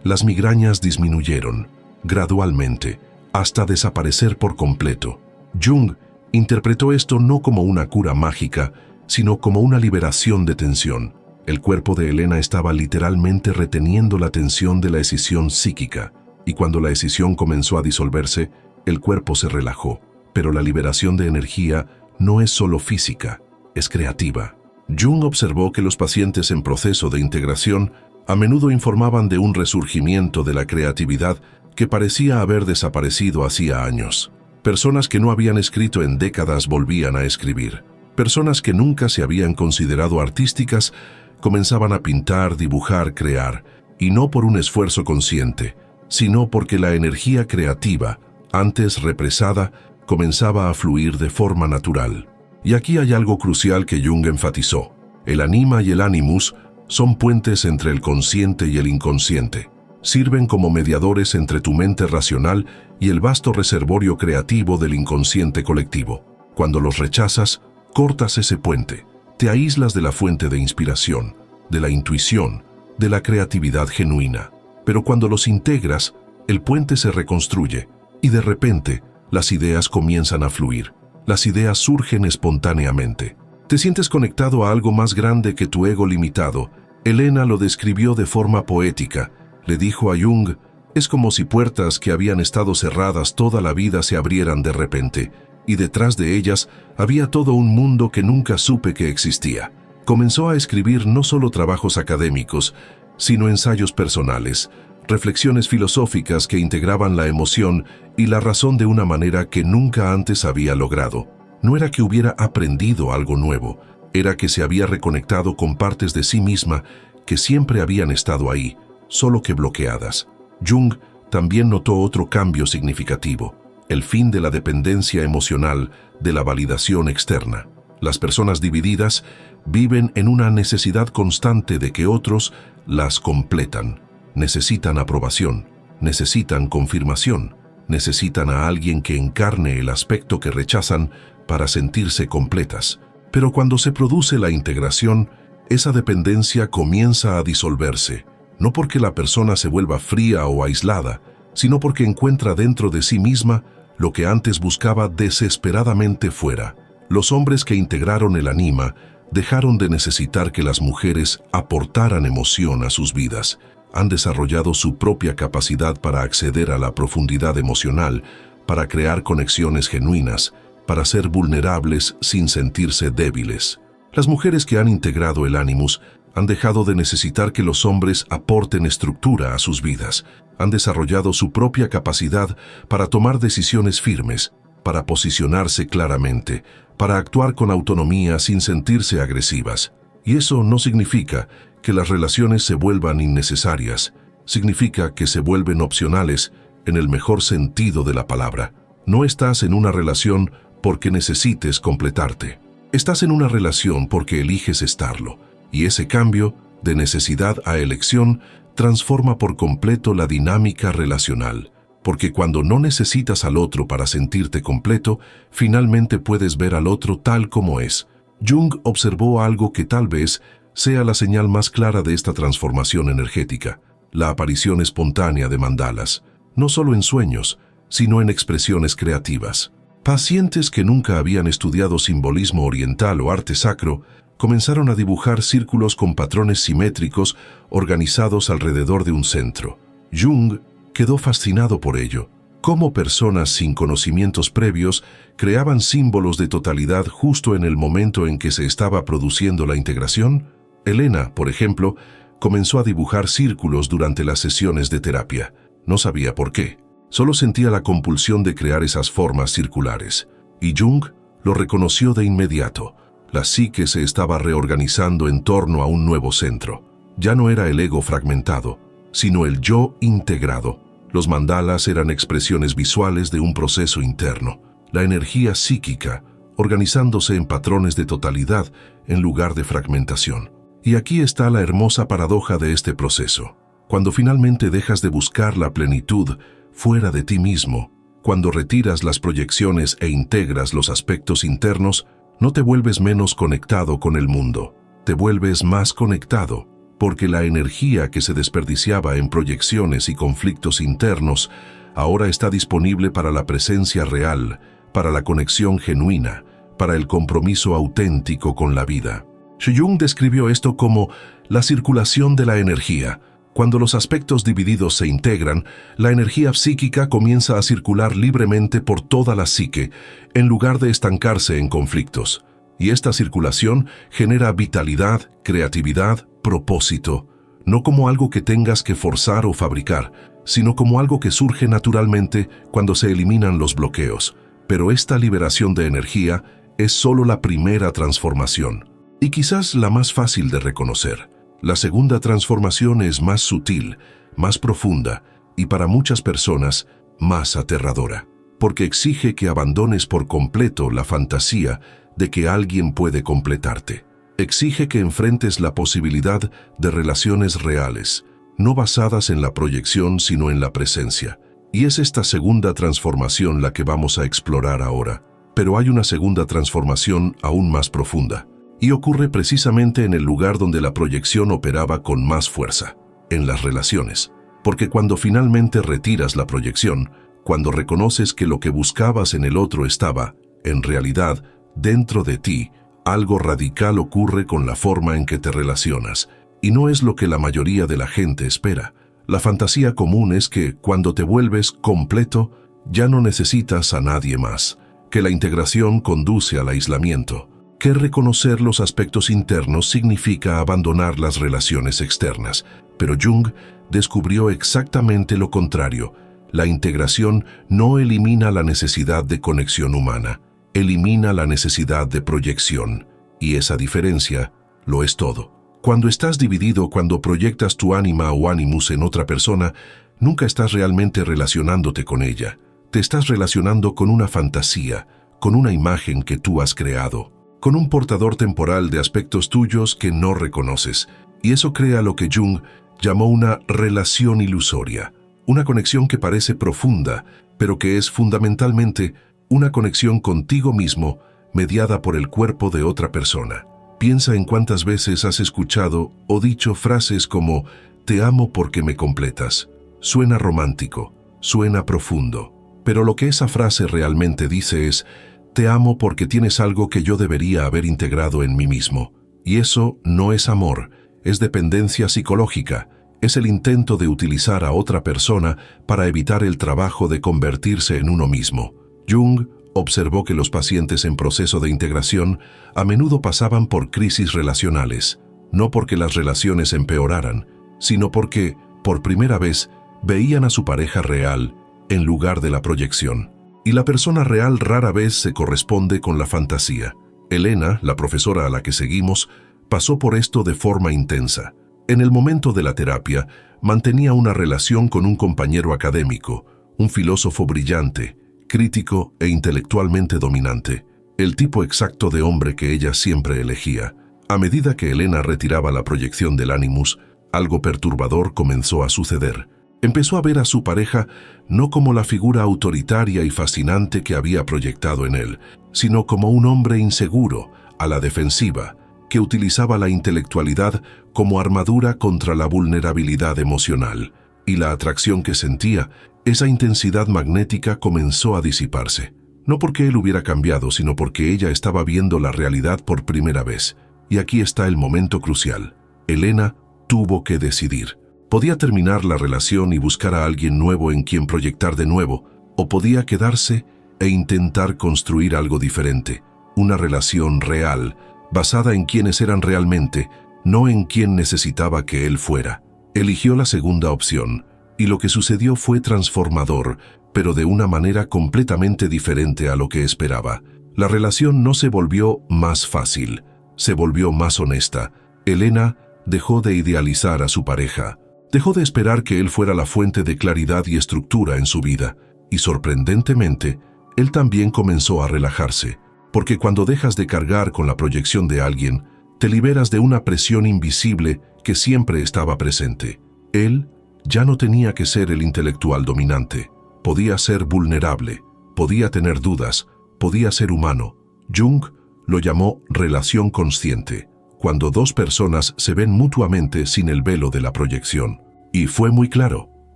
[SPEAKER 1] las migrañas disminuyeron, gradualmente, hasta desaparecer por completo. Jung interpretó esto no como una cura mágica, sino como una liberación de tensión. El cuerpo de Elena estaba literalmente reteniendo la tensión de la escisión psíquica, y cuando la escisión comenzó a disolverse, el cuerpo se relajó. Pero la liberación de energía no es solo física, es creativa. Jung observó que los pacientes en proceso de integración a menudo informaban de un resurgimiento de la creatividad que parecía haber desaparecido hacía años. Personas que no habían escrito en décadas volvían a escribir. Personas que nunca se habían considerado artísticas comenzaban a pintar, dibujar, crear, y no por un esfuerzo consciente, sino porque la energía creativa, antes represada, comenzaba a fluir de forma natural. Y aquí hay algo crucial que Jung enfatizó. El anima y el animus son puentes entre el consciente y el inconsciente. Sirven como mediadores entre tu mente racional y el vasto reservorio creativo del inconsciente colectivo. Cuando los rechazas, cortas ese puente. Te aíslas de la fuente de inspiración, de la intuición, de la creatividad genuina. Pero cuando los integras, el puente se reconstruye y de repente las ideas comienzan a fluir. Las ideas surgen espontáneamente. Te sientes conectado a algo más grande que tu ego limitado. Elena lo describió de forma poética. Le dijo a Jung, es como si puertas que habían estado cerradas toda la vida se abrieran de repente, y detrás de ellas había todo un mundo que nunca supe que existía. Comenzó a escribir no solo trabajos académicos, sino ensayos personales, reflexiones filosóficas que integraban la emoción y la razón de una manera que nunca antes había logrado. No era que hubiera aprendido algo nuevo, era que se había reconectado con partes de sí misma que siempre habían estado ahí, solo que bloqueadas. Jung también notó otro cambio significativo, el fin de la dependencia emocional de la validación externa. Las personas divididas viven en una necesidad constante de que otros las completan. Necesitan aprobación, necesitan confirmación, necesitan a alguien que encarne el aspecto que rechazan para sentirse completas. Pero cuando se produce la integración, esa dependencia comienza a disolverse, no porque la persona se vuelva fría o aislada, sino porque encuentra dentro de sí misma lo que antes buscaba desesperadamente fuera. Los hombres que integraron el anima dejaron de necesitar que las mujeres aportaran emoción a sus vidas. Han desarrollado su propia capacidad para acceder a la profundidad emocional, para crear conexiones genuinas, para ser vulnerables sin sentirse débiles. Las mujeres que han integrado el Animus han dejado de necesitar que los hombres aporten estructura a sus vidas. Han desarrollado su propia capacidad para tomar decisiones firmes, para posicionarse claramente, para actuar con autonomía sin sentirse agresivas. Y eso no significa que las relaciones se vuelvan innecesarias. Significa que se vuelven opcionales en el mejor sentido de la palabra. No estás en una relación porque necesites completarte. Estás en una relación porque eliges estarlo. Y ese cambio, de necesidad a elección, transforma por completo la dinámica relacional. Porque cuando no necesitas al otro para sentirte completo, finalmente puedes ver al otro tal como es. Jung observó algo que tal vez sea la señal más clara de esta transformación energética, la aparición espontánea de mandalas, no solo en sueños, sino en expresiones creativas. Pacientes que nunca habían estudiado simbolismo oriental o arte sacro comenzaron a dibujar círculos con patrones simétricos organizados alrededor de un centro. Jung quedó fascinado por ello. Cómo personas sin conocimientos previos creaban símbolos de totalidad justo en el momento en que se estaba produciendo la integración. Elena, por ejemplo, comenzó a dibujar círculos durante las sesiones de terapia. No sabía por qué. Solo sentía la compulsión de crear esas formas circulares. Y Jung lo reconoció de inmediato. La psique se estaba reorganizando en torno a un nuevo centro. Ya no era el ego fragmentado, sino el yo integrado. Los mandalas eran expresiones visuales de un proceso interno, la energía psíquica, organizándose en patrones de totalidad en lugar de fragmentación. Y aquí está la hermosa paradoja de este proceso. Cuando finalmente dejas de buscar la plenitud fuera de ti mismo, cuando retiras las proyecciones e integras los aspectos internos, no te vuelves menos conectado con el mundo, te vuelves más conectado, porque la energía que se desperdiciaba en proyecciones y conflictos internos ahora está disponible para la presencia real, para la conexión genuina, para el compromiso auténtico con la vida. Jung describió esto como la circulación de la energía. Cuando los aspectos divididos se integran, la energía psíquica comienza a circular libremente por toda la psique, en lugar de estancarse en conflictos. Y esta circulación genera vitalidad, creatividad, propósito, no como algo que tengas que forzar o fabricar, sino como algo que surge naturalmente cuando se eliminan los bloqueos. Pero esta liberación de energía es solo la primera transformación, y quizás la más fácil de reconocer. La segunda transformación es más sutil, más profunda y para muchas personas más aterradora, porque exige que abandones por completo la fantasía de que alguien puede completarte. Exige que enfrentes la posibilidad de relaciones reales, no basadas en la proyección sino en la presencia. Y es esta segunda transformación la que vamos a explorar ahora. Pero hay una segunda transformación aún más profunda. Y ocurre precisamente en el lugar donde la proyección operaba con más fuerza, en las relaciones. Porque cuando finalmente retiras la proyección, cuando reconoces que lo que buscabas en el otro estaba, en realidad, dentro de ti, algo radical ocurre con la forma en que te relacionas. Y no es lo que la mayoría de la gente espera. La fantasía común es que, cuando te vuelves completo, ya no necesitas a nadie más, que la integración conduce al aislamiento, que reconocer los aspectos internos significa abandonar las relaciones externas. Pero Jung descubrió exactamente lo contrario. La integración no elimina la necesidad de conexión humana, elimina la necesidad de proyección. Y esa diferencia lo es todo. Cuando estás dividido, cuando proyectas tu ánima o animus en otra persona, nunca estás realmente relacionándote con ella. Te estás relacionando con una fantasía, con una imagen que tú has creado, con un portador temporal de aspectos tuyos que no reconoces. Y eso crea lo que Jung llamó una relación ilusoria, una conexión que parece profunda, pero que es fundamentalmente una conexión contigo mismo mediada por el cuerpo de otra persona. Piensa en cuántas veces has escuchado o dicho frases como «te amo porque me completas». Suena romántico, suena profundo, pero lo que esa frase realmente dice es «te amo porque tienes algo que yo debería haber integrado en mí mismo». Y eso no es amor, es dependencia psicológica, es el intento de utilizar a otra persona para evitar el trabajo de convertirse en uno mismo. Jung observó que los pacientes en proceso de integración a menudo pasaban por crisis relacionales, no porque las relaciones empeoraran, sino porque, por primera vez, veían a su pareja real en lugar de la proyección. Y la persona real rara vez se corresponde con la fantasía. Elena, la profesora a la que seguimos, pasó por esto de forma intensa. En el momento de la terapia, mantenía una relación con un compañero académico, un filósofo brillante, crítico e intelectualmente dominante, el tipo exacto de hombre que ella siempre elegía. A medida que Elena retiraba la proyección del Animus, algo perturbador comenzó a suceder. Empezó a ver a su pareja no como la figura autoritaria y fascinante que había proyectado en él, sino como un hombre inseguro, a la defensiva, que utilizaba la intelectualidad como armadura contra la vulnerabilidad emocional. Y la atracción que sentía, esa intensidad magnética comenzó a disiparse. No porque él hubiera cambiado, sino porque ella estaba viendo la realidad por primera vez. Y aquí está el momento crucial. Elena tuvo que decidir. Podía terminar la relación y buscar a alguien nuevo en quien proyectar de nuevo, o podía quedarse e intentar construir algo diferente, una relación real, basada en quienes eran realmente, no en quien necesitaba que él fuera. Eligió la segunda opción, y lo que sucedió fue transformador, pero de una manera completamente diferente a lo que esperaba. La relación no se volvió más fácil, se volvió más honesta. Elena dejó de idealizar a su pareja, dejó de esperar que él fuera la fuente de claridad y estructura en su vida, y sorprendentemente, él también comenzó a relajarse, porque cuando dejas de cargar con la proyección de alguien, te liberas de una presión invisible que siempre estaba presente. Él ya no tenía que ser el intelectual dominante, podía ser vulnerable, podía tener dudas, podía ser humano. Jung lo llamó relación consciente, cuando dos personas se ven mutuamente sin el velo de la proyección. Y fue muy claro,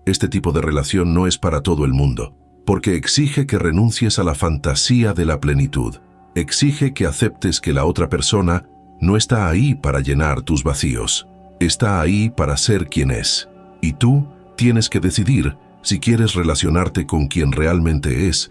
[SPEAKER 1] este tipo de relación no es para todo el mundo, porque exige que renuncies a la fantasía de la plenitud, exige que aceptes que la otra persona no está ahí para llenar tus vacíos, está ahí para ser quien es. Y tú tienes que decidir si quieres relacionarte con quien realmente es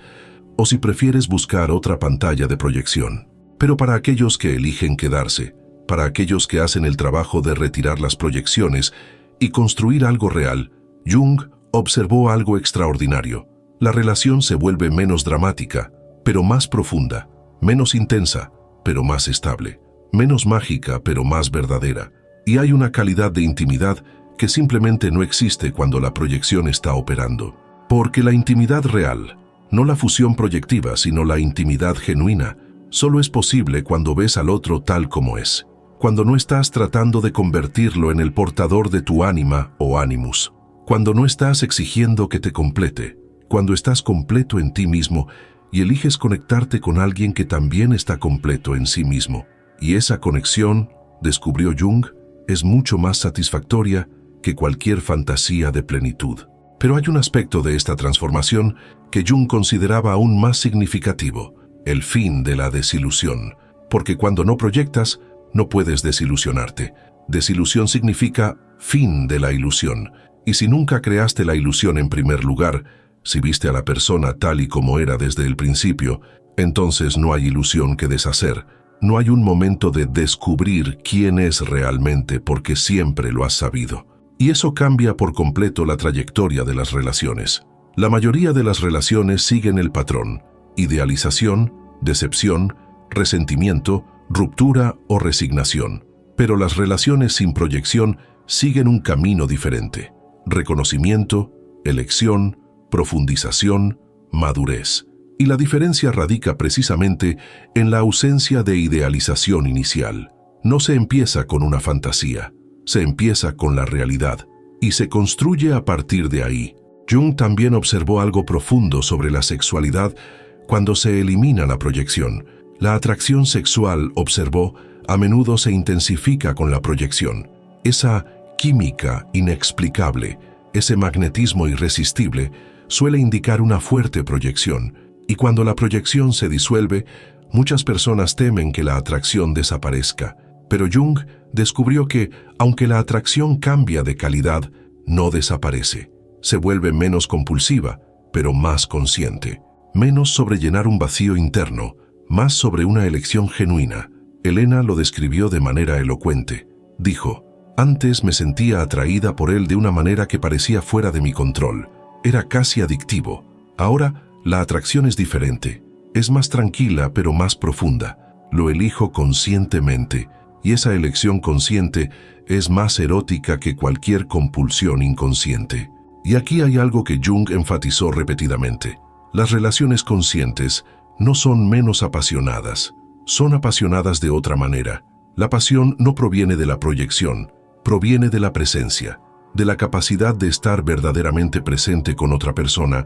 [SPEAKER 1] o si prefieres buscar otra pantalla de proyección. Pero para aquellos que eligen quedarse, para aquellos que hacen el trabajo de retirar las proyecciones y construir algo real, Jung observó algo extraordinario. La relación se vuelve menos dramática, pero más profunda, menos intensa, pero más estable, menos mágica, pero más verdadera. Y hay una calidad de intimidad que simplemente no existe cuando la proyección está operando. Porque la intimidad real, no la fusión proyectiva, sino la intimidad genuina, solo es posible cuando ves al otro tal como es, cuando no estás tratando de convertirlo en el portador de tu ánima o ánimus, cuando no estás exigiendo que te complete, cuando estás completo en ti mismo y eliges conectarte con alguien que también está completo en sí mismo. Y esa conexión, descubrió Jung, es mucho más satisfactoria que cualquier fantasía de plenitud. Pero hay un aspecto de esta transformación que Jung consideraba aún más significativo, el fin de la desilusión. Porque cuando no proyectas, no puedes desilusionarte. Desilusión significa fin de la ilusión. Y si nunca creaste la ilusión en primer lugar, si viste a la persona tal y como era desde el principio, entonces no hay ilusión que deshacer. No hay un momento de descubrir quién es realmente porque siempre lo has sabido. Y eso cambia por completo la trayectoria de las relaciones. La mayoría de las relaciones siguen el patrón: idealización, decepción, resentimiento, ruptura o resignación. Pero las relaciones sin proyección siguen un camino diferente: reconocimiento, elección, profundización, madurez. Y la diferencia radica precisamente en la ausencia de idealización inicial. No se empieza con una fantasía, se empieza con la realidad y se construye a partir de ahí. Jung también observó algo profundo sobre la sexualidad cuando se elimina la proyección. La atracción sexual, observó, a menudo se intensifica con la proyección. Esa química inexplicable, ese magnetismo irresistible, suele indicar una fuerte proyección, y cuando la proyección se disuelve, muchas personas temen que la atracción desaparezca. Pero Jung descubrió que, aunque la atracción cambia de calidad, no desaparece. Se vuelve menos compulsiva, pero más consciente. Menos sobre llenar un vacío interno, más sobre una elección genuina. Elena lo describió de manera elocuente. Dijo: «Antes me sentía atraída por él de una manera que parecía fuera de mi control. Era casi adictivo. Ahora, la atracción es diferente. Es más tranquila, pero más profunda. Lo elijo conscientemente, y esa elección consciente es más erótica que cualquier compulsión inconsciente». Y aquí hay algo que Jung enfatizó repetidamente. Las relaciones conscientes no son menos apasionadas, son apasionadas de otra manera. La pasión no proviene de la proyección, proviene de la presencia, de la capacidad de estar verdaderamente presente con otra persona,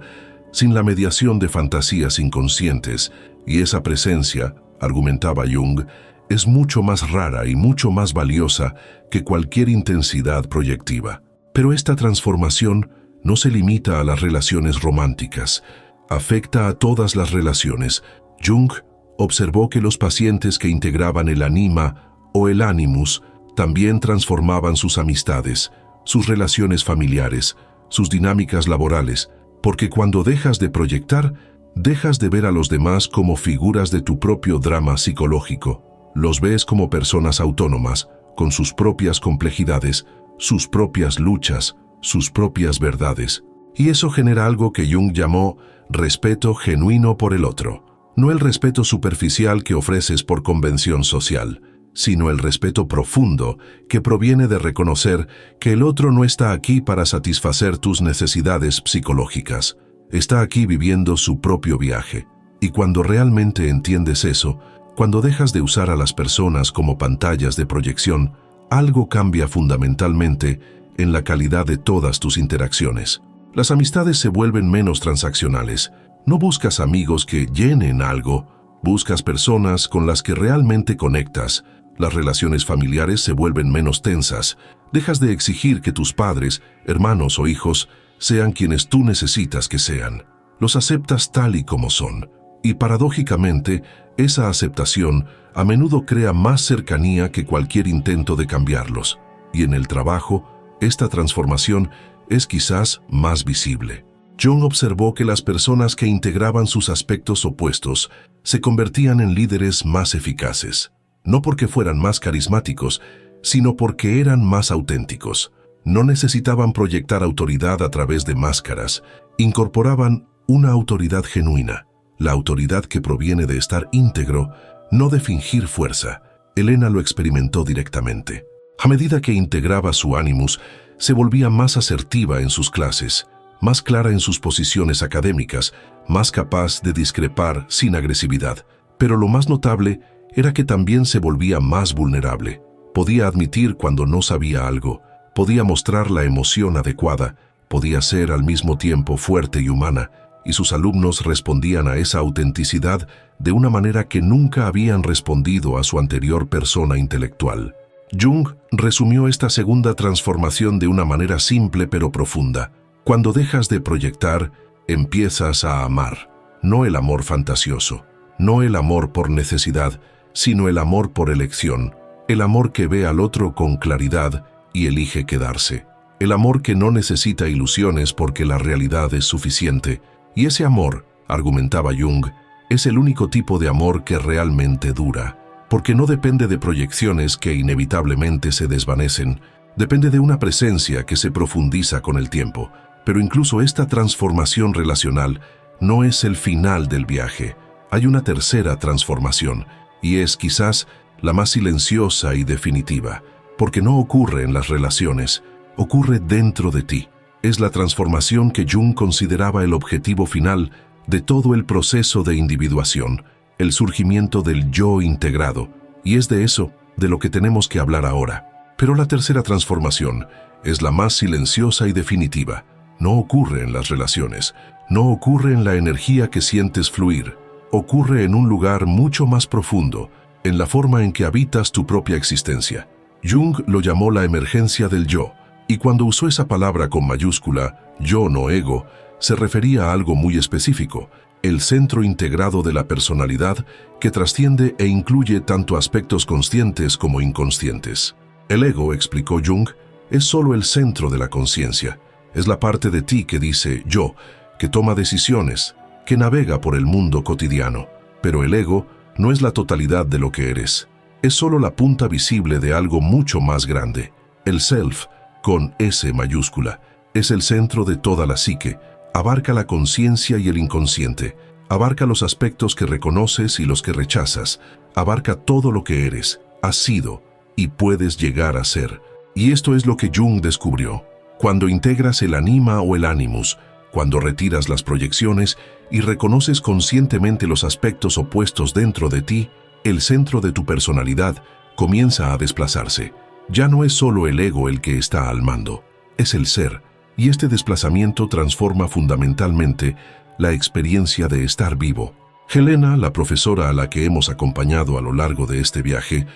[SPEAKER 1] sin la mediación de fantasías inconscientes, y esa presencia, argumentaba Jung, es mucho más rara y mucho más valiosa que cualquier intensidad proyectiva. Pero esta transformación no se limita a las relaciones románticas, afecta a todas las relaciones. Jung observó que los pacientes que integraban el anima o el animus también transformaban sus amistades, sus relaciones familiares, sus dinámicas laborales, porque cuando dejas de proyectar, dejas de ver a los demás como figuras de tu propio drama psicológico. Los ves como personas autónomas, con sus propias complejidades, sus propias luchas, sus propias verdades. Y eso genera algo que Jung llamó respeto genuino por el otro. No el respeto superficial que ofreces por convención social, sino el respeto profundo que proviene de reconocer que el otro no está aquí para satisfacer tus necesidades psicológicas. Está aquí viviendo su propio viaje. Y cuando realmente entiendes eso, cuando dejas de usar a las personas como pantallas de proyección, algo cambia fundamentalmente en la calidad de todas tus interacciones. Las amistades se vuelven menos transaccionales. No buscas amigos que llenen algo, buscas personas con las que realmente conectas. Las relaciones familiares se vuelven menos tensas. Dejas de exigir que tus padres, hermanos o hijos sean quienes tú necesitas que sean. Los aceptas tal y como son. Y paradójicamente, esa aceptación a menudo crea más cercanía que cualquier intento de cambiarlos. Y en el trabajo, esta transformación es quizás más visible. Jung observó que las personas que integraban sus aspectos opuestos se convertían en líderes más eficaces, no porque fueran más carismáticos, sino porque eran más auténticos. No necesitaban proyectar autoridad a través de máscaras, incorporaban una autoridad genuina, la autoridad que proviene de estar íntegro, no de fingir fuerza. Elena lo experimentó directamente. A medida que integraba su animus, se volvía más asertiva en sus clases, más clara en sus posiciones académicas, más capaz de discrepar sin agresividad. Pero lo más notable era que también se volvía más vulnerable. Podía admitir cuando no sabía algo, podía mostrar la emoción adecuada, podía ser al mismo tiempo fuerte y humana, y sus alumnos respondían a esa autenticidad de una manera que nunca habían respondido a su anterior persona intelectual. Jung resumió esta segunda transformación de una manera simple pero profunda. Cuando dejas de proyectar, empiezas a amar. No el amor fantasioso, no el amor por necesidad, sino el amor por elección. El amor que ve al otro con claridad y elige quedarse. El amor que no necesita ilusiones porque la realidad es suficiente. Y ese amor, argumentaba Jung, es el único tipo de amor que realmente dura. Porque no depende de proyecciones que inevitablemente se desvanecen, depende de una presencia que se profundiza con el tiempo. Pero incluso esta transformación relacional no es el final del viaje. Hay una tercera transformación, y es quizás la más silenciosa y definitiva, porque no ocurre en las relaciones, ocurre dentro de ti. Es la transformación que Jung consideraba el objetivo final de todo el proceso de individuación, el surgimiento del yo integrado, y es de eso de lo que tenemos que hablar ahora. Pero la tercera transformación es la más silenciosa y definitiva. No ocurre en las relaciones, no ocurre en la energía que sientes fluir, ocurre en un lugar mucho más profundo, en la forma en que habitas tu propia existencia. Jung lo llamó la emergencia del yo, y cuando usó esa palabra con mayúscula, yo no ego, se refería a algo muy específico, el centro integrado de la personalidad que trasciende e incluye tanto aspectos conscientes como inconscientes. El ego, explicó Jung, es solo el centro de la conciencia. Es la parte de ti que dice yo, que toma decisiones, que navega por el mundo cotidiano. Pero el ego no es la totalidad de lo que eres. Es solo la punta visible de algo mucho más grande. El self, con S mayúscula, es el centro de toda la psique. Abarca la conciencia y el inconsciente. Abarca los aspectos que reconoces y los que rechazas. Abarca todo lo que eres, has sido y puedes llegar a ser. Y esto es lo que Jung descubrió. Cuando integras el anima o el animus, cuando retiras las proyecciones y reconoces conscientemente los aspectos opuestos dentro de ti, el centro de tu personalidad comienza a desplazarse. Ya no es solo el ego el que está al mando, es el ser, y este desplazamiento transforma fundamentalmente la experiencia de estar vivo. Helena, la profesora a la que hemos acompañado a lo largo de este viaje,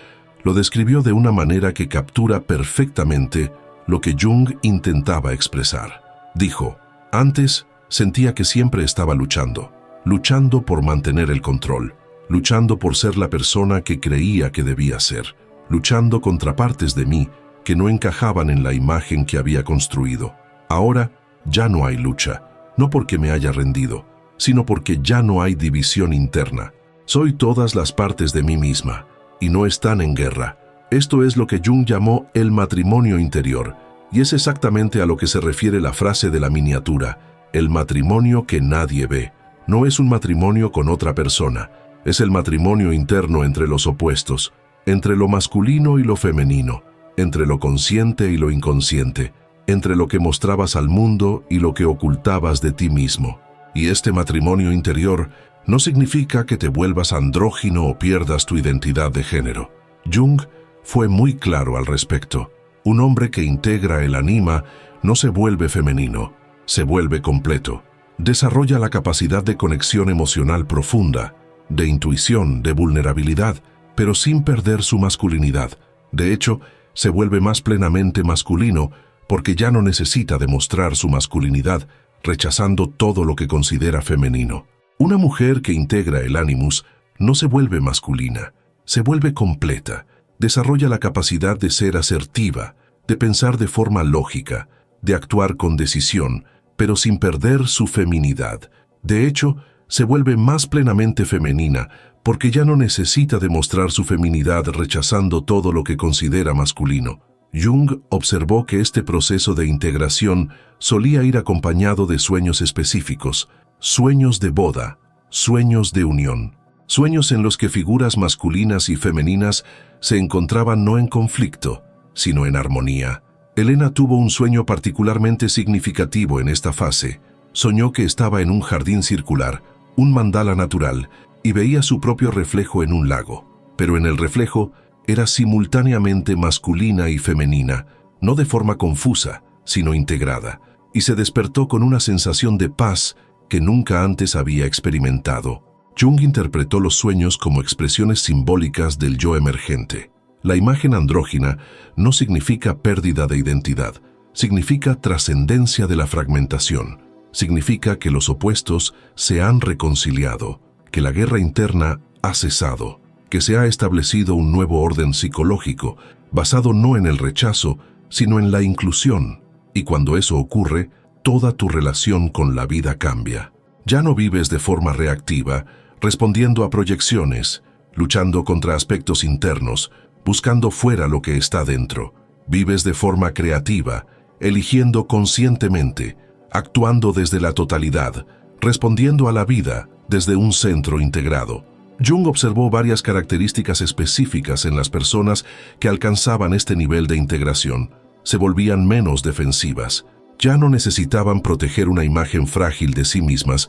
[SPEAKER 1] lo describió de una manera que captura perfectamente lo que Jung intentaba expresar. Dijo, antes sentía que siempre estaba luchando por mantener el control, luchando por ser la persona que creía que debía ser, luchando contra partes de mí que no encajaban en la imagen que había construido. Ahora ya no hay lucha, no porque me haya rendido, sino porque ya no hay división interna. Soy todas las partes de mí misma, y no están en guerra. Esto es lo que Jung llamó el matrimonio interior, y es exactamente a lo que se refiere la frase de la miniatura, el matrimonio que nadie ve. No es un matrimonio con otra persona, es el matrimonio interno entre los opuestos, entre lo masculino y lo femenino, entre lo consciente y lo inconsciente, entre lo que mostrabas al mundo y lo que ocultabas de ti mismo. Y este matrimonio interior no significa que te vuelvas andrógino o pierdas tu identidad de género. Jung fue muy claro al respecto. Un hombre que integra el anima no se vuelve femenino, se vuelve completo. Desarrolla la capacidad de conexión emocional profunda, de intuición, de vulnerabilidad, pero sin perder su masculinidad. De hecho, se vuelve más plenamente masculino porque ya no necesita demostrar su masculinidad, rechazando todo lo que considera femenino. Una mujer que integra el animus no se vuelve masculina, se vuelve completa, desarrolla la capacidad de ser asertiva, de pensar de forma lógica, de actuar con decisión, pero sin perder su feminidad. De hecho, se vuelve más plenamente femenina porque ya no necesita demostrar su feminidad rechazando todo lo que considera masculino. Jung observó que este proceso de integración solía ir acompañado de sueños específicos, sueños de boda, sueños de unión, sueños en los que figuras masculinas y femeninas se encontraban no en conflicto, sino en armonía. Helena tuvo un sueño particularmente significativo en esta fase. Soñó que estaba en un jardín circular, un mandala natural, y veía su propio reflejo en un lago. Pero en el reflejo era simultáneamente masculina y femenina, no de forma confusa, sino integrada, y se despertó con una sensación de paz que nunca antes había experimentado. Jung interpretó los sueños como expresiones simbólicas del yo emergente. La imagen andrógina no significa pérdida de identidad, significa trascendencia de la fragmentación, significa que los opuestos se han reconciliado, que la guerra interna ha cesado, que se ha establecido un nuevo orden psicológico, basado no en el rechazo, sino en la inclusión. Y cuando eso ocurre, toda tu relación con la vida cambia. Ya no vives de forma reactiva, respondiendo a proyecciones, luchando contra aspectos internos, buscando fuera lo que está dentro. Vives de forma creativa, eligiendo conscientemente, actuando desde la totalidad, respondiendo a la vida desde un centro integrado. Jung observó varias características específicas en las personas que alcanzaban este nivel de integración. Se volvían menos defensivas. Ya no necesitaban proteger una imagen frágil de sí mismas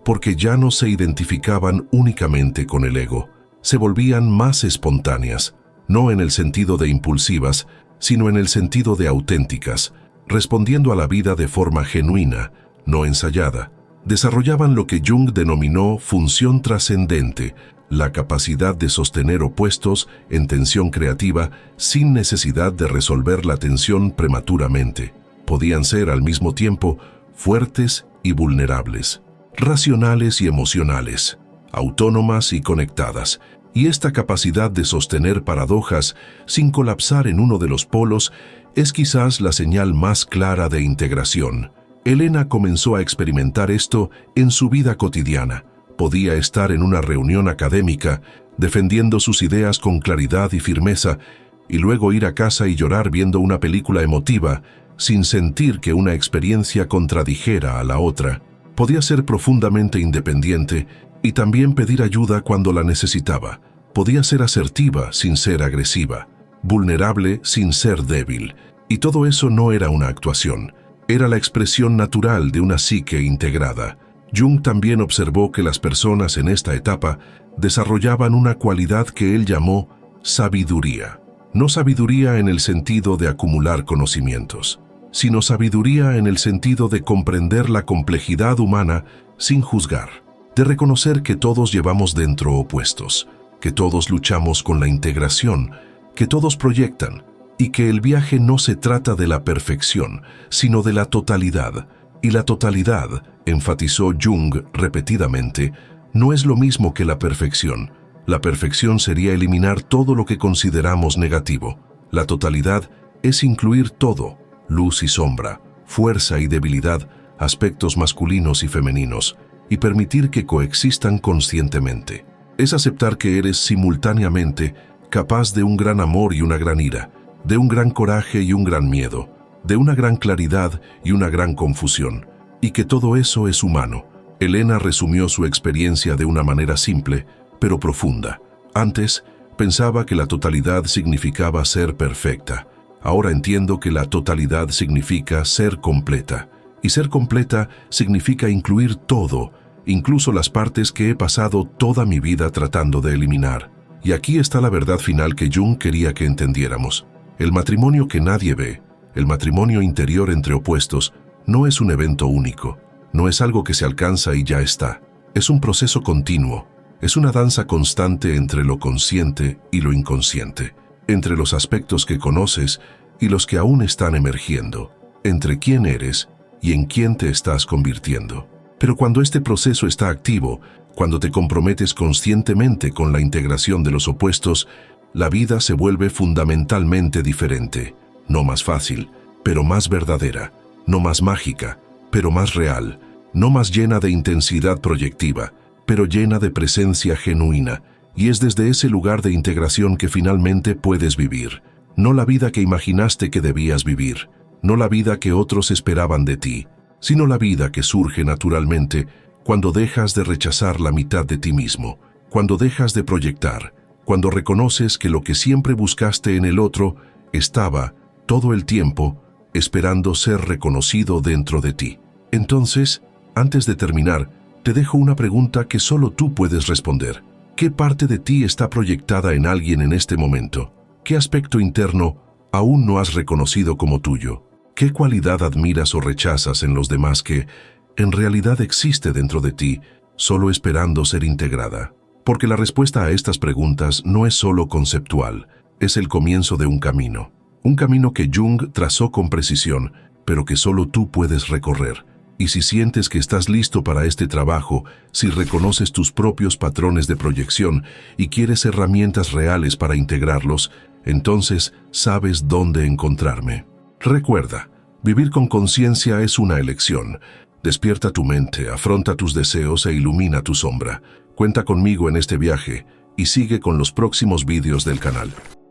[SPEAKER 1] porque ya no se identificaban únicamente con el ego. Se volvían más espontáneas, no en el sentido de impulsivas, sino en el sentido de auténticas, respondiendo a la vida de forma genuina, no ensayada. desarrollaban lo que Jung denominó función trascendente, la capacidad de sostener opuestos en tensión creativa sin necesidad de resolver la tensión prematuramente. Podían ser al mismo tiempo fuertes y vulnerables, racionales y emocionales, autónomas y conectadas, y esta capacidad de sostener paradojas sin colapsar en uno de los polos es quizás la señal más clara de integración. Elena comenzó a experimentar esto en su vida cotidiana. Podía estar en una reunión académica, defendiendo sus ideas con claridad y firmeza, y luego ir a casa y llorar viendo una película emotiva, sin sentir que una experiencia contradijera a la otra. Podía ser profundamente independiente y también pedir ayuda cuando la necesitaba. Podía ser asertiva sin ser agresiva, vulnerable sin ser débil. Y todo eso no era una actuación, era la expresión natural de una psique integrada. Jung también observó que las personas en esta etapa desarrollaban una cualidad que él llamó sabiduría. No sabiduría en el sentido de acumular conocimientos, sino sabiduría en el sentido de comprender la complejidad humana sin juzgar, de reconocer que todos llevamos dentro opuestos, que todos luchamos con la integración, que todos proyectan, y que el viaje no se trata de la perfección, sino de la totalidad. Y la totalidad, enfatizó Jung repetidamente, no es lo mismo que la perfección. La perfección sería eliminar todo lo que consideramos negativo. La totalidad es incluir todo, luz y sombra, fuerza y debilidad, aspectos masculinos y femeninos, y permitir que coexistan conscientemente. Es aceptar que eres simultáneamente capaz de un gran amor y una gran ira, de un gran coraje y un gran miedo, de una gran claridad y una gran confusión, y que todo eso es humano. Elena resumió su experiencia de una manera simple, pero profunda. Antes, pensaba que la totalidad significaba ser perfecta. Ahora entiendo que la totalidad significa ser completa. Y ser completa significa incluir todo, incluso las partes que he pasado toda mi vida tratando de eliminar. Y aquí está la verdad final que Jung quería que entendiéramos. El matrimonio que nadie ve, el matrimonio interior entre opuestos, no es un evento único, no es algo que se alcanza y ya está. Es un proceso continuo, es una danza constante entre lo consciente y lo inconsciente, entre los aspectos que conoces y los que aún están emergiendo, entre quién eres y en quién te estás convirtiendo. Pero cuando este proceso está activo, cuando te comprometes conscientemente con la integración de los opuestos, la vida se vuelve fundamentalmente diferente, no más fácil, pero más verdadera, no más mágica, pero más real, no más llena de intensidad proyectiva, pero llena de presencia genuina, y es desde ese lugar de integración que finalmente puedes vivir, no la vida que imaginaste que debías vivir, no la vida que otros esperaban de ti, sino la vida que surge naturalmente cuando dejas de rechazar la mitad de ti mismo, cuando dejas de proyectar, cuando reconoces que lo que siempre buscaste en el otro estaba, todo el tiempo, esperando ser reconocido dentro de ti. Entonces, antes de terminar, te dejo una pregunta que solo tú puedes responder. ¿Qué parte de ti está proyectada en alguien en este momento? ¿Qué aspecto interno aún no has reconocido como tuyo? ¿Qué cualidad admiras o rechazas en los demás que, en realidad, existe dentro de ti, solo esperando ser integrada? Porque la respuesta a estas preguntas no es solo conceptual, es el comienzo de un camino que Jung trazó con precisión, pero que solo tú puedes recorrer. Y si sientes que estás listo para este trabajo, si reconoces tus propios patrones de proyección y quieres herramientas reales para integrarlos, entonces sabes dónde encontrarme. Recuerda, vivir con conciencia es una elección. Despierta tu mente, afronta tus deseos e ilumina tu sombra. Cuenta conmigo en este viaje y sigue con los próximos vídeos del canal.